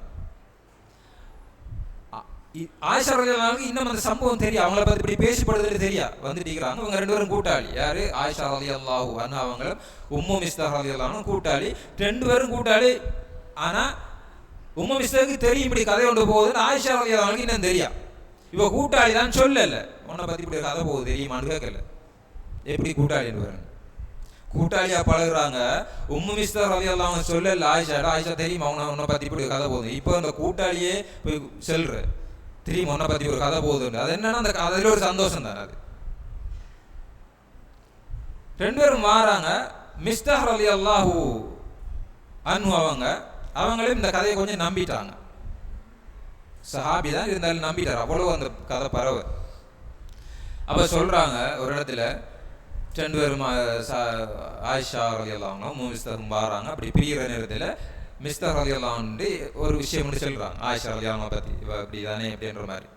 ஆயிஷா ரலியல்லாஹு இன்னும் அந்த சம்பவம் தெரியும், அவங்கள பத்தி இப்படி பேசப்படுதுன்னு தெரியா வந்துருக்கிறாங்க. இவங்க ரெண்டு பேரும் கூட்டாளி. யாரு? ஆயிஷா ரலியல்லாஹு அன்ஹா அவங்களும் உம்மு மிஸ்தஹ் ரலியல்லாஹு கூட்டாளி, ரெண்டு பேரும் கூட்டாளி. ஆனா உம்மு மிஸ்தஹுக்கு தெரியும் இப்படி கதை கொண்டு போகுதுன்னு, ஆயிஷா ரலியல்லாஹு இன்னும் தெரியா. இவ கூட்டாளி தான் சொல்லல, உன்னை பத்தி இப்படி கதை போகுது தெரியுமான்னு கேட்கல. எப்படி கூட்டாளி கூட்டாளியா பழகுறாங்க. உம்மு மிஸ்தஹ் ரலியல்லாஹு அன்ஹா சொல்லல ஆயிஷா தெரியுமா உன்னை பத்தி இப்படி கதை போகுது. இப்போ அந்த கூட்டாளியே போய் சொல்ற தெரியுமா உன்னை பத்தி ஒரு கதை போகுதுன்னு. அது என்னன்னா அந்த அதுல ஒரு சந்தோஷம் தானே அது. ரெண்டு பேரும் மாறாங்க. மிஸ்தஹ் ரலியல்லாஹு அன்ஹு அவங்களும் இந்த கதையை கொஞ்சம் நம்பிட்டாங்க. சஹாபி தான் இருந்தாலும் நம்பிட்டார், அவ்வளவு அந்த கதை பரவ. அப்ப சொல்றாங்க ஒரு இடத்துல ரெண்டு பேரும் ஆயிஷா ரலியல்லாஹு அன்ஹா மிஸ்தஹும் மாறாங்க. அப்படி பிரிகிற நேரத்தில் மிஸ்தஹ் ரலியல்லாஹு அன்ஹு ஒரு விஷயம் மட்டும் சொல்றாங்க ஆயிஷா ரலியல்லாஹு அன்ஹா பத்தி, இவ இப்படி தானே அப்படின்ற மாதிரி.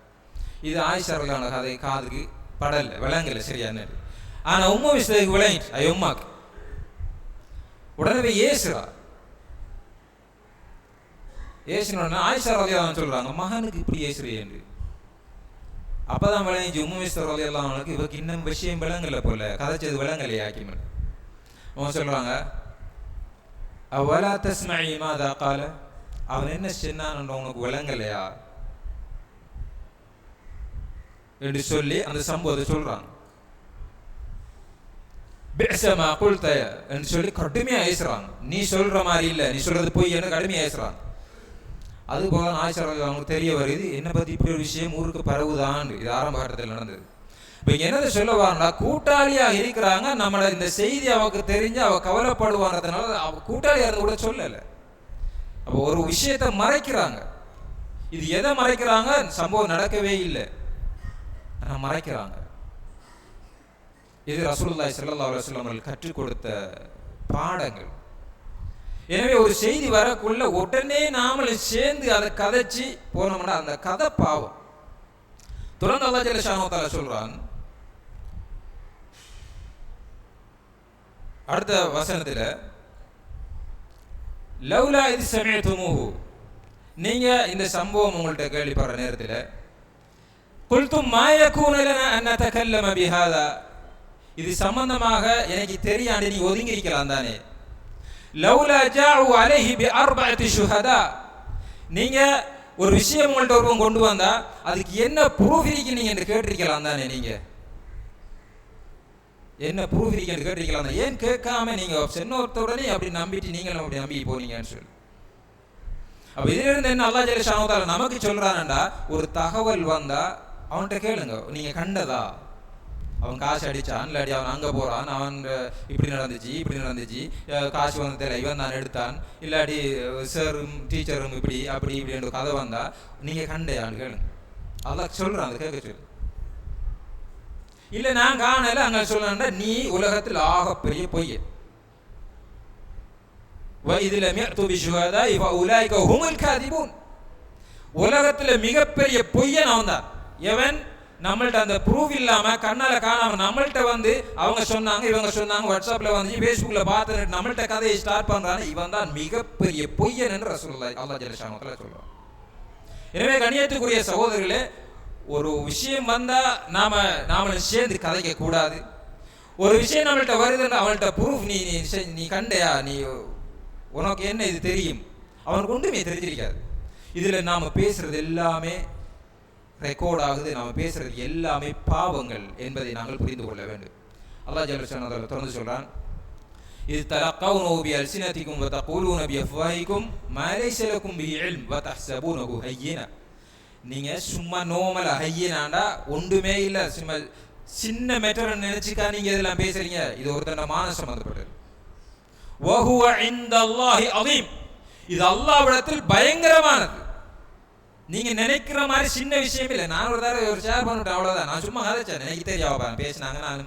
இது ஆயிஷா ரலியல்லாஹு அன்ஹா கதை காதுக்கு படல, விளங்கல சரியான. ஆனா உம்மு மிஸ்தஹுக்கு விளங்கிட்டு உம்மாக்கு உடனே ஏசுறா. ஏசுன ஆயிஷா ரலியல்லாஹு அன்ஹா சொல்றாங்க மகனுக்கு இப்படி ஏசுறேன்னு. அப்பதான் விளங்கி உம்மு மிஸ்தஹ் ரலியல்லாஹு அன்ஹா இவருக்கு இன்னும் விஷயம் விளங்கல போல, கதைச்சது விளங்கலையே ஆக்கிமன். அவங்க சொல்றாங்க அவலா தஸ்மஇ மாதா கால, அவன் என்ன சொன்னான் உனக்கு விளங்கலையா என்று சொல்லி அந்த சம்பவத்தை சொல்றாங்க. பிஸமா குல்த என்று சொல்லி கடுமையா ஏசுறாங்க. நீ சொல்ற மாதிரி இல்ல, நீ சொல்றது பொய் என்று கடுமையா ஏசுறாங்க. அது போல ஆயிஷா ரலியல்லாஹு அன்ஹா தெரிய வருது என்ன பத்தி இப்படி ஒரு விஷயம் ஊருக்கு பரவுதான். இது ஆரம்ப கட்டத்தில் நடந்தது. இப்போ என்னது சொல்ல வாரா, கூட்டாளியா இருக்கிறாங்க, நம்மள இந்த செய்தி அவக்கு தெரிஞ்சு அவ கவலைப்படுவாங்கிறதுனால அவ கூட்டாளியா இருந்து கூட சொல்லல. அப்போ ஒரு விஷயத்தை மறைக்கிறாங்க. இது எதை மறைக்கிறாங்க? சம்பவம் நடக்கவே இல்லை, ஆனா மறைக்கிறாங்க. இது ரசூலுல்லாஹி ஸல்லல்லாஹு அலைஹி வஸல்லம் அவர்கள் கற்றுக் கொடுத்த பாடங்கள். எனவே ஒரு செய்தி வரக்குள்ள உடனே நாமளும் சேர்ந்து அதை கதைச்சு போனோம்னா அந்த கதை பாவம். தொடர்ந்து அல்லாஹ் ஜல்ல ஷானஹு தஆலா சொல்றான் அடுத்த வசனத்துல, லவ்லா இத் சமிஅதுமூஹு, நீங்க இந்த சம்பவம் உங்கள்கிட்ட கேள்விப்படுற நேரத்தில் குல்தும் மா யகூனு லனா அன் நதகல்லம பிஹாதா, இது சம்பந்தமாக எனக்கு தெரியாண்டு நீ ஒதுங்கி இருக்கலாம் தானே. லவ்லா ஜாஉ அலைஹி பிஅர்பஅத்தி ஷுஹதா, நீங்க ஒரு விஷயம் உங்கள்கிட்ட ஒருவன் கொண்டு வந்தா அதுக்கு என்ன ப்ரூஃப் இருக்கு நீங்க என்று கேட்டிருக்கலாம் தானே. நீங்க என்ன ப்ரூஃப் இருக்கு என்று கேட்டிருக்கலாம் தான். ஏன் கேட்காம நீங்க சென்னொருத்தோடனே அப்படி நம்பிட்டு நீங்களும் அப்படி நம்பி போனீங்கன்னு சொல்லி. அப்ப இதுல இருந்து என்ன அல்லாஹ் ஜல்ல ஷானஹு தஆலா நமக்கு சொல்றான்டா, ஒரு தகவல் வந்தா அவன்கிட்ட கேளுங்க. நீங்க கண்டதா, அவன் காசு அடிச்சான் இல்லாடி அவன் அங்கே போகிறான், அவன் இப்படி நடந்துச்சு காசு வந்து தெரியல, இவன் தான் எடுத்தான், இல்லாடி சாரும் டீச்சரும் இப்படி அப்படி இப்படின்ற கதை வந்தா நீங்கள் கண்டையான்னு கேளுங்க. அல்லாஹ் சொல்கிறான், அதை கேட்க சொல்லு. இல்லை நான் காணலை அங்கே சொல்லணும்னா நீ உலகத்தில் ஆகப்பெரிய பொய்ய. உலகத்தில் மிகப்பெரிய பொய்யன் அவன் தான். எவன் நம்மள்ட்ட அந்த ப்ரூஃப் இல்லாம கண்ணால காணாம நம்மள்ட்ட வந்து அவங்க சொன்னாங்க இவங்க சொன்னாங்க வாட்ஸ்அப்ல வந்து ஃபேஸ்புக்ல பார்த்து நம்மள்ட்ட கதையை ஸ்டார்ட் பண்றாங்க, இவன் தான் மிகப்பெரிய பொய்யன் என்று ரசூலுல்லாஹி அல்லாஹ் ஜல்ல ஷானஹு தஆலா சொல்றான். எனவே கண்ணியத்துக்குரிய சகோதரர்களே, ஒரு விஷயம் வந்தா நாம சேர்ந்து கதைக்க கூடாது. ஒரு விஷயம் நம்மள்ட்ட வருதுன்னு அவள்கிட்ட ப்ரூஃப் நீ கண்டையா, நீ உனக்கு என்ன இது தெரியும், அவனுக்கு ஒன்றுமே தெரிஞ்சிருக்காது. இதுல நாம பேசுறது எல்லாமே ரெக்கார்ட் ஆகுது, நாம் பேசுறது எல்லாமே பாவங்கள் என்பதை நாங்கள் புரிந்து கொள்ள வேண்டும். அல்லாஹ் ஜல்ல ஷானஹு தஆலா தொடர்ந்து சொல்றான், இது தலக்கவுனு பிஅல்சினதிகும் வதகூலுன பிஅஃவாஹிகும் மா லைஸ லகும் பிஹி இல்ம் வதஹ்ஸபூனஹு ஹய்யினா. நீங்க சும்மா நோமலா ஹய்யினாண்டா ஒன்றுமே இல்ல, சும்மா சின்ன மேட்டரை நினைச்சுக்கா நீங்க இதெல்லாம் பேசுறீங்க. இது ஒருத்தன மான சம்பந்தப்பட்டது. வஹுவ இன்தல்லாஹி அதீம், இது அல்லாஹ்விடத்தில் பயங்கரமானது. நீங்க நினைக்கிற மாதிரி சின்ன விஷயம் இல்லை. நான் ஒரு தடவை ஒரு ஷேர் பண்ணிட்டேன், அவ்வளவுதான். நான் சும்மா கதைச்சேன், எனக்கு தெரியாம பேசினாங்க, நான்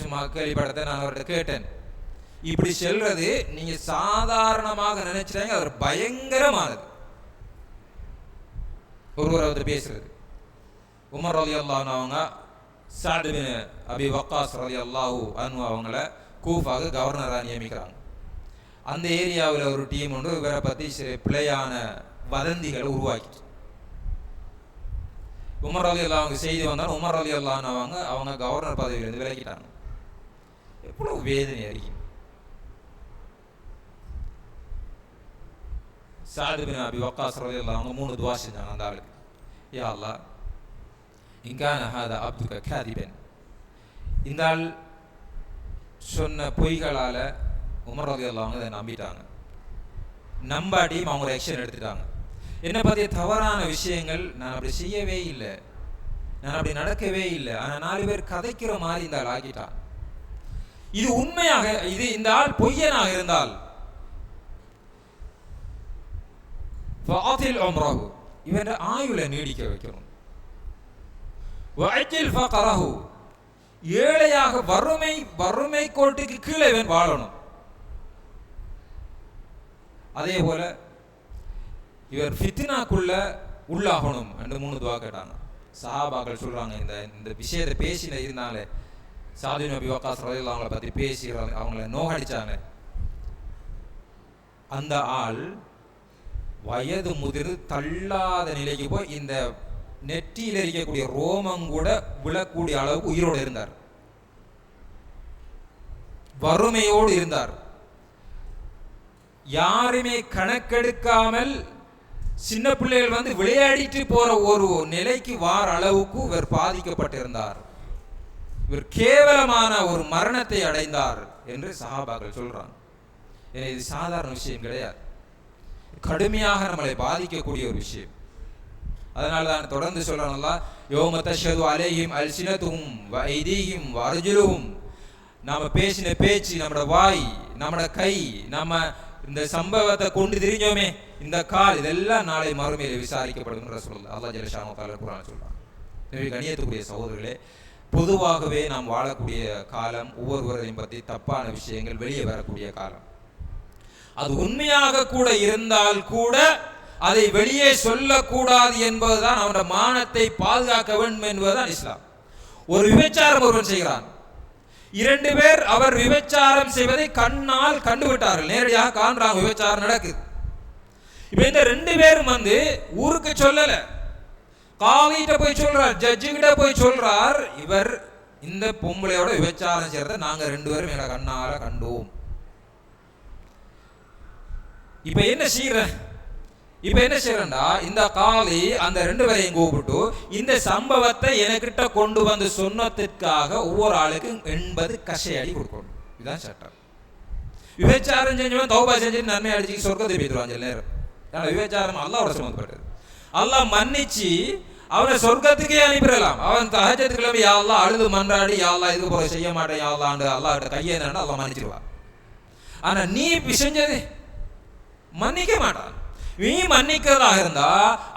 சும்மா கேள்விப்படத்தை நான் அவர்கிட்ட கேட்டேன். இப்படி சொல்றது நீங்க சாதாரணமாக நினைச்சிட்டாங்க, அது பயங்கரமானது. ஒருவர் பேசுறது. உமர் ரலியல்லாஹு அன்ஹு அவங்க சஅத் பின் அபி வக்காஸ் ரலியல்லாஹு அன்ஹு அவங்கள கூஃபாவுக்கு கவர்னரா நியமிக்கிறாங்க. அந்த ஏரியாவில் ஒரு டீம் ஒன்று இவரை பற்றி பிழையான வதந்திகளை உருவாக்கிட்டு உமர் ரலியல்லாஹு அவங்க செய்தி வந்தாலும் உமர் ரலியல்லாஹு அவங்க கவர்னர் பதவியிலிருந்து விலகிட்டாங்க. எவ்வளவு வேதனை அறிக்கும். சஅத் பின் அபி வக்காஸ் ரலியல்லாஹு அவங்க 3 துஆ செஞ்சாங்க அந்த ஆளுக்கு. யா அல்லாஹ், இன்கான ஹாதா அப்துக காதிபன், இந்த ஆள் சொன்ன பொய்களால உமர் ரலியல்லாஹு அவங்க அதை நம்பிட்டாங்க. நம்பாட்டியும் அவங்க ஆக்ஷன் எடுத்துட்டாங்க. என்னை பற்றிய தவறான விஷயங்கள் நான் அப்படி செய்யவே இல்லை, நான் அப்படி நடக்கவே இல்லை, ஆனால் 4 பேர் கதைக்கிற மாதிரி இந்த ஆள் ஆக்கிட்டான். இது உண்மையாக இது இந்த ஆள் பொய்யனாக இருந்தால் ஃபாதில் உம்ரஹு, இவன் ஆயுளை நீடிக்க வைக்கணும். வஅஜில் ஃபக்ரஹு, ஏழையாக வறுமை கோட்டுக்கு கீழே இவன் வாழணும். அதே போல இவர் ஃபித்னாக்குள்ள உள்ளாகணும் என்று 3 துஆ கேட்டாங்க. சஹாபாக்கள் சொல்றாங்க, இந்த விஷயத்தை பேசின இருந்தாலே சஅத் பின் அபி வக்காஸ் ரலியல்லாஹு அவங்களை பற்றி பேசி அவங்கள நோகடிச்சாங்க. அந்த ஆள் வயது முதிர்ந்து தள்ளாத நிலைக்கு போய் இந்த நெற்றியில் இருக்கக்கூடிய ரோமம் கூட விழக்கூடிய அளவுக்கு உயிரோடு இருந்தார், வறுமையோடு இருந்தார். யாருமே கணக்கெடுக்காமல் சின்ன பிள்ளைகள் விளையாடிட்டு போற ஒரு நிலைக்கு வார அளவுக்கு இவர் பாதிக்கப்பட்டிருந்தார். இவர் கேவலமான ஒரு மரணத்தை அடைந்தார் என்று சஹாபாக்கள் சொல்றாங்க. இது சாதாரண விஷயம் கிடையாது, கடுமையாக நம்மளை பாதிக்கக்கூடிய ஒரு விஷயம். அதனால தான் தொடர்ந்து சொல்றாங்க, யௌம தஷ்ஹது அலைஹிம் அல்சினதுஹும் வ ஐதீஹிம் வ அர்ஜுலுஹும், நாம பேசின பேச்சு, நம்மளோட வாய், நம்மளோட கை, நம்ம இந்த சம்பவத்தை கொண்டு திரிஞ்சோமே இந்த கால், இதெல்லாம் நாளை மறுமையில விசாரிக்கப்படும் ரசூலுல்லாஹ் அல்லாஹ் ஜல்ல ஷானஹு தஆலா குர்ஆன்ல சொல்றாங்க. எனவே கண்ணியத்துக்குரிய சகோதரர்களே, பொதுவாகவே நாம் வாழக்கூடிய காலம் ஒவ்வொருவரையும் பற்றி தப்பான விஷயங்கள் வெளியே வரக்கூடிய காலம். அது உண்மையாக கூட இருந்தால் கூட அதை வெளியே சொல்லக்கூடாது என்பதுதான் அவனுடைய மானத்தை பாதுகாக்க வேண்டும் என்பதுதான் இஸ்லாம். ஒரு விபச்சாரம் ஒருவன் செய்கிறான், 2 பேர் அவர் விபச்சாரம் செய்வதை கண்ணால் கண்டுவிட்டார்கள், நேரடியாக காண்றாங்க விபச்சாரம் நடக்குது. இப்ப இந்த 2 பேரும் ஊருக்கு சொல்லல, காலிட்ட போய் சொல்றார், ஜட்ஜு கிட்ட போய் சொல்றார், இவர் இந்த பொம்பளையோட விபச்சாரம் செய்யறத நாங்க 2 பேரும் எங்க கண்ணால கண்டோம். இப்ப என்ன செய்யறா, இந்த காலி அந்த 2 பேரையும் கூப்பிட்டு இந்த சம்பவத்தை எனக்கிட்ட கொண்டு வந்து சொன்னதுக்காக ஒவ்வொரு ஆளுக்கும் 80 கஷையடி கொடுக்கணும். இதுதான் சட்டம். விபச்சாரம் செஞ்சவன் தௌபா செஞ்சு நன்மை அடிச்சு சொர்க்கத்தை போய்த்துருவான் சில நேரம். ஏன்னா விபச்சாரம் அல்லாஹ்வோட சம்பந்தப்பட்டது. அல்லாஹ் மன்னிச்சு அவனை சொர்க்கத்துக்கே அனுப்பிடலாம். அவன் தஹஜ்ஜத் கிளம்பி யா அல்லாஹ் அழுது மன்றாடி யா அல்லாஹ் இது போல செய்ய மாட்டேன் யா அல்லாஹ்னு அல்லாஹ்கிட்ட கையேந்தானா அல்லாஹ் மன்னிச்சிடுவான். ஆனா நீ செஞ்சது மன்னிக்க மாட்டான். நீ மன்னிக்கிறதாக இருந்தா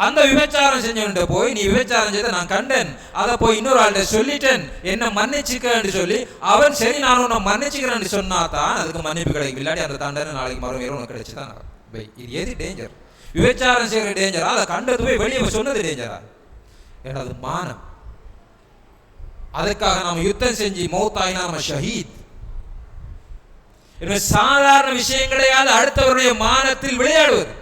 அந்த விபச்சாரம் செஞ்சவன்ட்ட போய் நீ விபச்சாரம் செய்த நான் கண்டேன், அதை போய் இன்னொரு ஆள்கிட்ட சொல்லிட்டேன், என்ன மன்னிச்சுக்கன்னு சொல்லி அவன் சரி நான் உன்னை மன்னிச்சுக்கிறேன்னு சொன்னா தான் அதுக்கு மன்னிப்பு கிடைக்கும். இல்லாட்டி அந்த தண்டனை நாளைக்கு மறுமையில உனக்கு கிடைச்சுதான். இது எது டேஞ்சர்? விபச்சாரம் செய்கிற டேஞ்சரா, அதை கண்டது போய் வெளியே சொன்னது டேஞ்சரா? ஏன்னா அது மானம். அதுக்காக நாம யுத்தம் செஞ்சு மௌத்தாயினா நம்ம ஷஹீத். சாதாரண விஷயம் கிடையாது அடுத்தவருடைய மானத்தில் விளையாடுவது.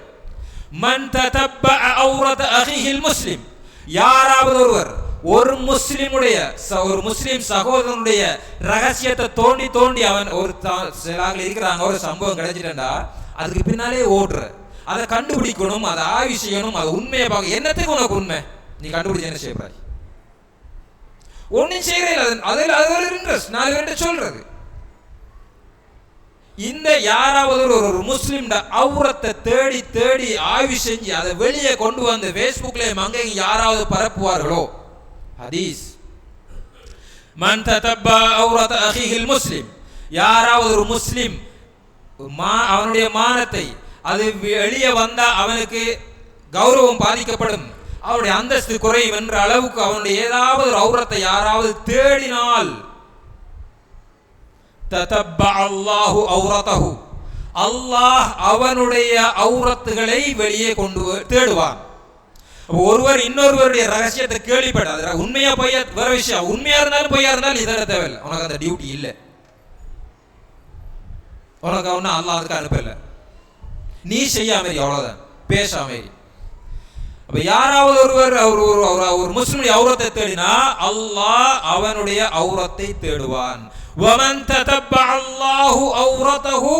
மன் ததப்பஅ அவ்ரத அஹீஹில் முஸ்லிம், யாராவது ஒருவர் ஒரு முஸ்லிம் சகோதரனுடைய ரகசியத்தை தோண்டி தோண்டி அவன் ஒரு இருக்கிறாங்க ஒரு சம்பவம் கிடைச்சிட்டா அதுக்கு பின்னாலே ஓடுற, அதை கண்டுபிடிக்கணும், அதை ஆய்வு செய்யணும், அதை உண்மையை பார்க்க. என்னத்துக்கு உனக்கு உண்மை? நீ கண்டுபிடிச்ச என்ன செய்யறாய்? ஒன்னும் செய்யறேன். அதில் அது ஒரு இன்ட்ரெஸ்ட் 4 பேர்கிட்ட சொல்றது. இந்த யாராவது ஒரு முஸ்லிம் அவுரத்தை தேடி தேடி ஆய்வு செஞ்சு அதை வெளியே கொண்டு வந்து ஃபேஸ்புக்லயும் அங்கேயும் யாராவது பரப்புவார்களோ, ஹதீஸ் மன் ததப்பா அவுரத அஹீஹில் முஸ்லிம், யாராவது ஒரு முஸ்லிம் அவனுடைய மானத்தை அது வெளியே வந்தா அவனுக்கு கௌரவம் பாதிக்கப்படும், அவனுடைய அந்தஸ்து குறையும் என்ற அளவுக்கு அவனுடைய ஏதாவது ஒரு அவுரத்தை யாராவது தேடினால், ததப்பா அல்லாஹு அவுரதஹு, அல்லாஹ் அவனுடைய அவுரத்துகளை வெளியே கொண்டு தேடுவான். ஒருவர் இன்னொருவருடைய ரகசியத்தை கேள்விப்படாது, உண்மையா பொய்யா வேற விஷயம், உண்மையா இருந்தாலும் பொய்யா இருந்தாலும் இதர தேவையில்லை, உனக்கு அந்த டியூட்டி இல்லை, உனக்கு அவனா அல்லாஹ் அதுக்கு அனுப்பல, நீ செய்யாம அவ்வளவுதான், பேசாம. அப்ப யாராவது ஒருவர் ஒரு முஸ்லிமுடைய அவுரத்தை தேடினா அல்லாஹ் அவனுடைய அவுரத்தை தேடுவான். வமன் ததப்பா அல்லாஹு அவுரதஹு,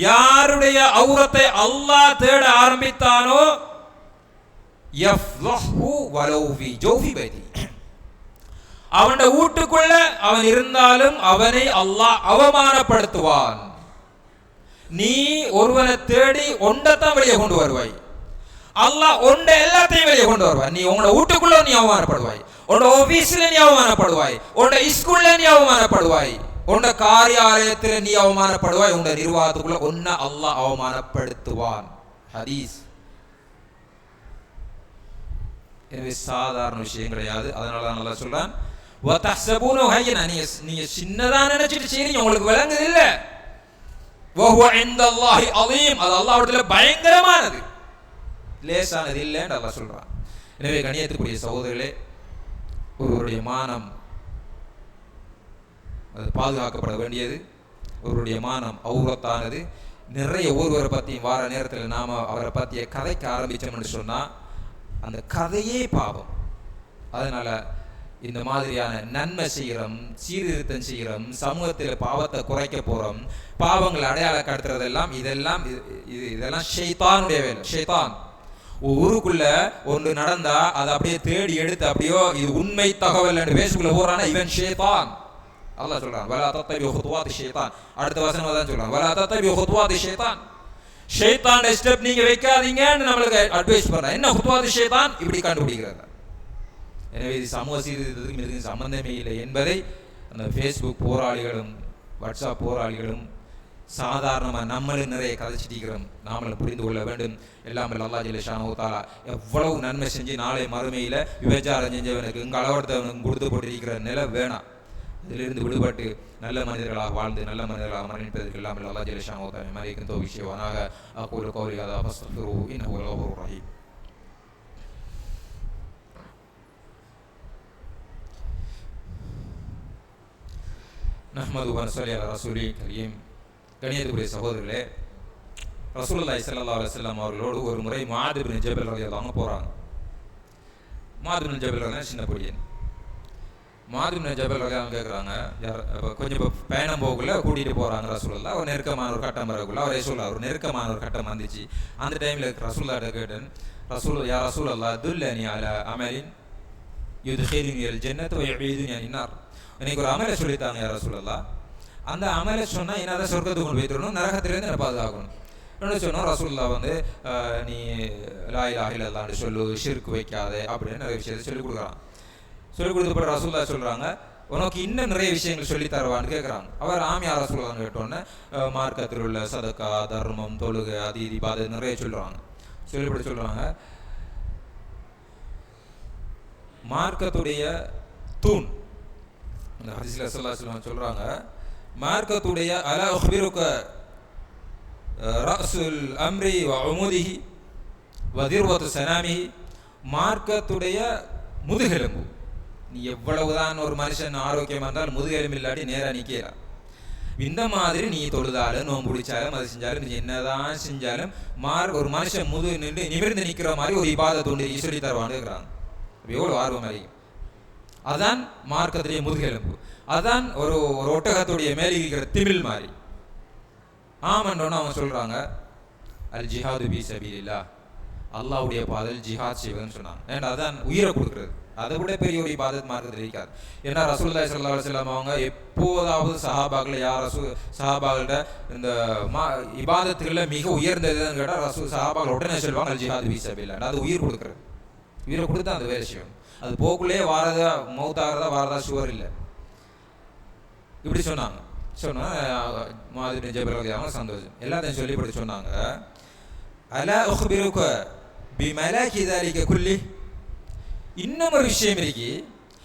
யாருடைய அவுரத்தை அல்லாஹ் தேட ஆரம்பித்தானோ யஃப்லஹு வலௌ ஃபீ ஜௌஃபி பைதி, அவனுடைய வீட்டுக்குள்ள அவன் இருந்தாலும் அவனை அல்லாஹ் அவமானப்படுத்துவான். நீ ஒருவனை தேடி ஒன்றத்தான் வெளியே கொண்டு வருவாய், அல்லாஹ் ஒன்றை எல்லாத்தையும் வெளியே கொண்டு வருவாய். நீ உங்களோட வீட்டுக்குள்ள நீ அவமானப்படுவாய், உன்னோட ஆபீஸ்ல நீ அவமானப்படுவாய், உன்னோட ஸ்கூல்ல நீ அவமானப்படுவாய், உன்னோட காரியாலயத்தில் நீ அவமானப்படுவாய், உன்னோட நிர்வாகத்துக்குள்ள ஒன்ன அல்லாஹ் அவமானப்படுத்துவான். ஹதீஸ். எனவே சாதாரண விஷயம் கிடையாது. அதனால தான் நல்லா சொல்றான், வதஹ்சபூனஹு ஹய்யனா, நீங்க சின்னதா நினைச்சிட்டு செய்றீங்க, உங்களுக்கு விளங்குது இல்ல. வஹுவ இன்தல்லாஹி அலீம், அது அல்லாஹ்விடத்துல பயங்கரமானது, லேசானது இல்லைன்னு அல்லாஹ் சொல்றான். எனவே கண்ணியத்துக்குரிய சகோதரர்களே, ஒருவருடைய மானம் அது பாதுகாக்கப்பட வேண்டியது. ஒருவருடைய மானம் அவுரத்தானது. நிறைய ஒருவரை பற்றியும் வார நேரத்தில் நாம் அவரை பற்றிய கதைக்க ஆரம்பித்தோம்னு சொன்னால் அந்த கதையே பாவம். அதனால் இந்த மாதிரியான நன்மை செய்கிறோம், சீர்திருத்தம் செய்கிறோம், சமூகத்தில் பாவத்தை குறைக்க போகிறோம், பாவங்களை அடையாளம் காட்டுறதெல்லாம் இதெல்லாம் ஷைத்தானுடைய வேலை. ஷைத்தான் ஊருக்குள்ள ஒன்று நடந்தா அதை அப்படியே தேடி எடுத்து அப்படியோ இது உண்மை தகவல் என்று பேசுக்குள்ள போறானா இவன் ஷைத்தான். அல்லாஹ் சொல்றான், வலா தத்தபிஉ குதுவாத்தி ஷைத்தான். அடுத்த வசனம் தான் சொல்றான், வலா தத்தபிஉ குதுவாத்தி ஷைத்தான். ஷைத்தான் ஸ்டெப் நீங்க வைக்காதீங்கன்னு நம்மளுக்கு அட்வைஸ் பண்றான். என்ன குதுவாத்தி ஷைத்தான் இப்படி கண்டுபிடிக்கிறாங்க. எனவே இது சமூக சீர்திருத்தத்துக்கும் இதுக்கு சம்பந்தமே இல்லை என்பதை அந்த ஃபேஸ்புக் போராளிகளும் வாட்ஸ்அப் போராளிகளும் சாதாரணமாக நம்மளும் நிறைய கதைச்சிட்டிக்கிறோம், நாமளும் புரிந்து கொள்ள வேண்டும். எல்லாம் அல்லாஹ் ஜல்ல ஷானஹு தஆலா எவ்வளவு நன்மை செஞ்சு நாளை மறுமையில் விபச்சாரம் செஞ்சவனுக்கு இங்கே அளவடுத்தவனுக்கு கொடுத்து போட்டிருக்கிற நிலை வேணாம். இதிலிருந்து விடுபட்டு நல்ல மனிதர்களாக வாழ்ந்து நல்ல மனிதர்களாக மரணிப்பதற்கு எல்லாம் அல்லாஹ் ஜல்ல ஷானஹு தஆலா மரிக்கும் தௌஃபீக் செய்வானாக. அகூலு கௌலி ஹாதா ஃபஸ்தக்ஃபிருஹு இன்னஹு ஹுவல் கஃபூருர் ரஹீம். நஹ்மதுஹு வ நஸல்லி அலா ரசூலில் கரீம். கண்ணியத்துக்குரிய சகோதரர்களே, ரசூலுல்லாஹி ஸல்லல்லாஹு அலைஹி வஸல்லம் அவர்களோடு ஒரு முறை முஆத் இப்னு ஜபல் ரலியல்லாஹு அன்ஹு போறாங்க. முஆத் இப்னு ஜபல் ரலியல்லாஹு சின்ன பையன். முஆத் இப்னு ஜபல் ரலியல்லாஹு கேட்குறாங்க, கொஞ்சம் பயணம் போகக்குள்ள கூட்டிகிட்டு போகிறாங்க ரசூலுல்லாஹ். ஒரு நெருக்கமான ஒரு கட்டம் வரக்குள்ள அவரே சொல்ல ஒரு நெருக்கமான ஒரு கட்டம் வந்துச்சு. அந்த டைமில் ரசூலுல்லாஹ்ட்ட கேட்டேன், யா ரசூலல்லாஹ் துல்லனி அலா அமலின் யுத்கிலுனி அல் ஜன்னத வ யுஈதுனி அன் நார். எனக்கு ஒரு அமலை சொல்லித்தாங்க யா ரசூலல்லாஹ், அந்த அமலை சொன்னால் என்னதான் சொர்க்கத்துக்கு கொண்டு போய்த்துடணும், நரகத்திலேருந்து என்னை பாதுகாக்கணும். என்ன சொன்னோம், ரசூலுல்லாஹ் நீ லா இலாஹ இல்லல்லாஹ்னு சொல்லு, ஷிர்க் வைக்காதே அப்படின்னு நிறைய விஷயத்தை சொல்லிக் கொடுக்குறான். சொல்லிக் கொடுத்தப்ப ரசூலுல்லாஹ் சொல்கிறாங்க, உனக்கு இன்னும் நிறைய விஷயங்கள் சொல்லி தருவான்னு கேட்குறாங்க. அவர் ஆமியா ரசூலுல்லாஹ்னு கேட்டோன்னே மார்க்கத்தில் உள்ள சதக்கா, தர்மம், தொழுகை, அது இது பாது நிறைய சொல்லுவாங்க. சொல்லிப்படி சொல்லுவாங்க, மார்க்கத்துடைய தூண். அந்த ஹதீஸ்ல ஸல்லல்லாஹு அலைஹி வஸல்லம் சொல்கிறாங்க, மார்க்கத்துடைய அலா உக்பிருக ரஅசுல் அம்ரி வ உமுதிஹி வ திர்வத்து ஸனாமிஹி, மார்க்கத்துடைய முதுகெலும்பு. நீ எவ்வளவுதான் ஒரு மனுஷன் ஆரோக்கியமாக இருந்தாலும் முதுகெலும்பு இல்லாட்டி நேராக நிற்கலாம். இந்த மாதிரி நீ தொழுதாலும் நோம்பு பிடிச்சாலும் அதை செஞ்சாலும் நீ என்னதான் செஞ்சாலும் ஒரு மனுஷன் நின்று நிமிர்ந்து நிற்கிற மாதிரி ஒரு இபாதத் ஒன்று சொல்லி தருவான்னு இருக்கிறாங்க. எவ்வளோ ஆர்வம் அறியும். அதான் மார்க்கத்துடைய முதுகெலும்பு. அதான் ஒரு ஒட்டகத்துடைய மேலே இருக்கிற திமிழ் மாதிரி. ஆமன்றோன்னு அவங்க சொல்கிறாங்க, அல் ஜிஹாது பி சபீலில்லாஹ், அல்லாஹ்வுடைய பாதையில் ஜிஹாத் செய்வதுன்னு சொன்னாங்க. ஏன்னா அதான் உயிரை கொடுக்குறது. அதை விட பெரிய ஒரு இபாதத் மார்க்கத்தில் இருக்காது. ஏன்னா ரசூலுல்லாஹி ஸல்லல்லாஹு அலைஹி வஸல்லம் அவங்க எப்போதாவது சஹாபாக்கள்கிட்ட இந்த இபாதத்துகளில் மிக உயர்ந்ததுன்னு கேட்டால் சஹாபாக்கள் உடனே சொல்லுவாங்க அல் ஜிஹாது ஃபீ ஸபீலில்லாஹ். அது உயிர் கொடுக்குறது, உயிரை கொடுத்தா அந்த வேறு விஷயம். அது போக்குள்ளே வாரதா மௌத்தாகிறதா வாரதா ஷுவர் இல்லை. இப்படி சொன்னாங்க. மாதிரி ஜபரவங்க சந்தோஷம் எல்லாத்தையும் சொல்லி இப்படி சொன்னாங்க, அலா உக்பிருக பிமலாகி ذلك குல்லி. இன்னும் ஒரு விஷயம் இருக்கு.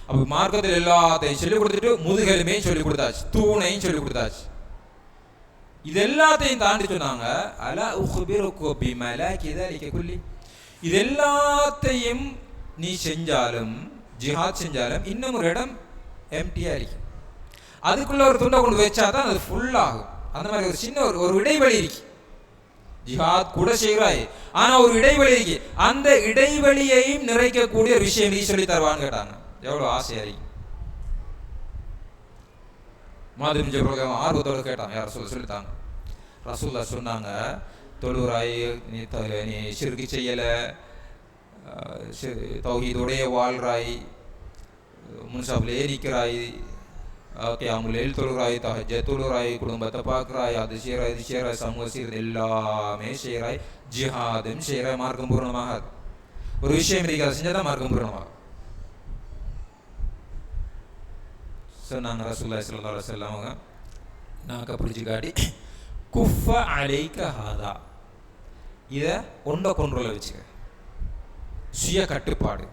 அப்போ மார்க்கத்தில் எல்லாத்தையும் சொல்லிக் கொடுத்துட்டு முதுகெலுமையும் சொல்லிக் கொடுத்தாச்சு, தூணையும் சொல்லிக் கொடுத்தாச்சு. இது எல்லாத்தையும் தாண்டி சொன்னாங்க, அலா உக்பிருக பிமலாகி ذلك குல்லி. இது எல்லாத்தையும் நீ செஞ்சாலும் ஜிஹாத் செஞ்சாலும் இன்னும் ஒரு இடம் எம்டியா இருக்கு. அதுக்குள்ள ஒரு துண்டை கொண்டு வச்சாதான் அது ஃபுல் ஆகும். அந்த மாதிரி ஒரு சின்ன ஒரு இடைவெளி இருக்கு. ஜிஹாத் கூட செய்கிறாய், ஆனா ஒரு இடைவெளி இருக்கு. அந்த இடைவெளியையும் நிறைக்கக்கூடிய ஒரு விஷயம் நீ சொல்லி தருவான்னு கேட்டாங்க. எவ்வளவு ஆசையா இருக்கு. மாதிரி ஆர்வத்தோடு கேட்டாங்க, யார் சொல்லித்தாங்க. ரசூல்லா சொன்னாங்க, தொழுறாய், நீ ஷிர்க் செய்யல, தௌஹீதோடைய வாழ்றாய், முன்சாப்ல ஏறிக்கிறாய், கியாமுல் தொழுறாய், தஹஜ்ஜத் தொழுறாய், குடும்பத்தை பார்க்குறாய், அது செய்கிறாய், சமூக சீர் எல்லாமே செய்கிறாய், ஜிஹாதும் செய்கிறாய், மார்க்கம் பூர்ணமாகாது. ஒரு விஷயம் இருக்கு, அதை செஞ்சாதான் மார்க்கம் பூர்ணமாகும் சொன்னாங்க ரசூலுல்லாஹி ஸல்லல்லாஹு அலைஹி வஸல்லம். அவங்க நாக்க பிடிச்சி காட்டி குஃப அலைக ஹாதா, இதை ஒன்றை கொண்ட்ரோல வச்சுக்க. சுய கட்டுப்பாடு.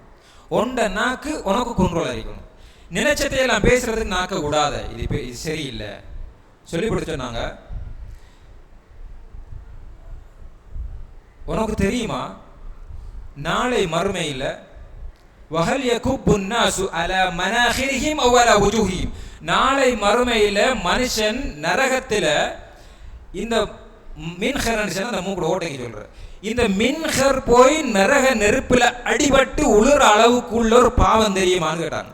ஒன்றை நாக்கு உனக்கு கொண்ட்ரோல் ஆகிக்கணும். நினைச்சதை எல்லாம் பேசுறதுக்கு நாக்க கூடாத, இது சரியில்லை சொல்லி கொடுத்தோன்னாங்க. உனக்கு தெரியுமா, நாளை மறுமையில் வஹல் யகுப்புன் நாசு அலா மனாஹிரிஹிம் அவ் அலா வுஜூஹிஹிம், நாளை மறுமையில் மனுஷன் நரகத்தில் இந்த மின்ஹர்னு சொன்னா அந்த மூக்குட ஓட்டைக்கு சொல்ற, இந்த மின்ஹர் போய் நரக நெருப்பில் அடிபட்டு உளுற அளவுக்குள்ள ஒரு பாவம் தெரியுமான்னு கேட்டாங்க.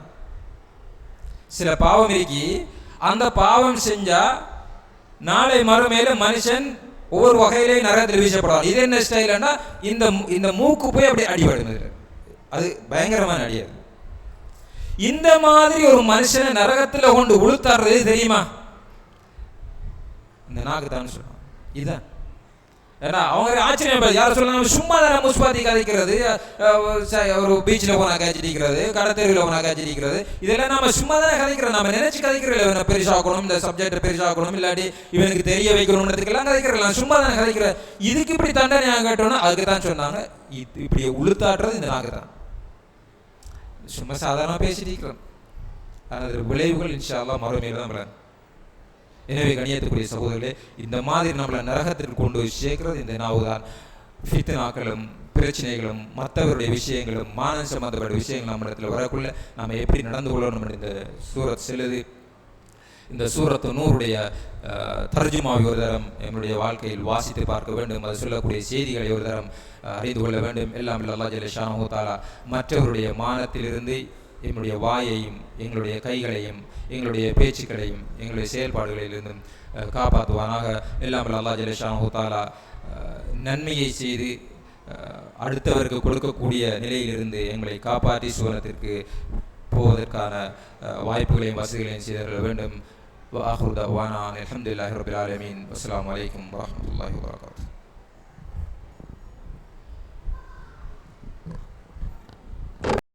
சில பாவம் இருக்கி, அந்த பாவம் செஞ்சா நாளை மறுமையில மனுஷன் ஒவ்வொரு வகையிலேயே நரகத்தில் வீசப்படுவார். இது என்ன ஸ்டைல்னா, இந்த மூக்கு போய் அப்படி அடிபடுது, அது பயங்கரமான அடியாது. இந்த மாதிரி ஒரு மனுஷனை நரகத்தில் கொண்டு உளுத்தாடுறது தெரியுமா, இந்த நாக்கு தான் சொல்லுவாங்க. இதுதான் ஏன்னா அவங்க ஆச்சரியம். யாரும் சொல்லலாம், சும்மா தானே முஸ்பாத்தி கதைக்கிறது, ஒரு பீச்சில் போனா காய்ச்சிடிக்கிறது, கடத்தெருவில் போனா காய்ச்சிடிக்கிறது, இதெல்லாம் நம்ம சும்மா தானே கதைக்கிறோம். நம்ம நினைச்சு கதைக்கிறோம், இவனை பெருசாக்கணும், இந்த சப்ஜெக்டை பெருசாக்கணும், இல்லாட்டி இவனுக்கு தெரிய வைக்கணும்ன்றதுக்கெல்லாம் கதைக்கிறோம், சும்மா தானே கதைக்கிறேன். இதுக்கு இப்படி தண்டனை கேட்டோம்னா அதுக்கு தான் சொன்னாங்க, இப்படி உளுத்தாட்டுறது இந்த நாக்கு தான். சும்மா சாதாரணமாக பேசிட்டு இருக்கிறோம், அதோட விளைவுகள் இன்ஷா அல்லாஹ் மறுமையில் தான் நம்மள. எனவே கணியத்துக்குரிய சகோதரர்களே, இந்த மாதிரி நம்மளை நரகத்திற்கு கொண்டு போய் சேர்க்கிறது இந்த நாவுதான். ஃபித்னாக்களும் பிரச்சனைகளும் மற்றவருடைய விஷயங்களும் மானம் சம்பந்தப்பட்ட விஷயங்கள் நம்ம இடத்துல வரக்குள்ள நம்ம எப்படி நடந்து கொள்ளணும் இந்த சூரத் செல்லுது. இந்த சூரத்து நூறுடைய தர்ஜுமாவை ஒரு தரம் என்னுடைய வாழ்க்கையில் வாசித்து பார்க்க வேண்டும். அது சொல்லக்கூடிய செய்திகளை ஒரு தரம் அறிந்து கொள்ள வேண்டும். எல்லாம் அல்லாஹ் ஜல்ல ஷானஹு தஆலா மற்றவருடைய மானத்திலிருந்து எங்களுடைய வாயையும் எங்களுடைய கைகளையும் எங்களுடைய பேச்சுக்களையும் எங்களுடைய செயல்பாடுகளிலிருந்தும் காப்பாற்றுவானாக. எல்லாம் அல்லாஹ் ஜல்ல ஷானஹு தஆலா நன்மையை செய்து அடுத்தவருக்கு கொடுக்கக்கூடிய நிலையிலிருந்து எங்களை காப்பாற்றி சுவனத்திற்கு போவதற்கான வாய்ப்புகளையும் வசதிகளையும் செய்து வேண்டும். வஆஹிரு தஅவானா அல்ஹம்துலில்லாஹி ரப்பில் ஆலமீன். அஸ்ஸலாமு அலைக்கும் வரஹ்மத்துல்லாஹி வபரகாத்துஹு.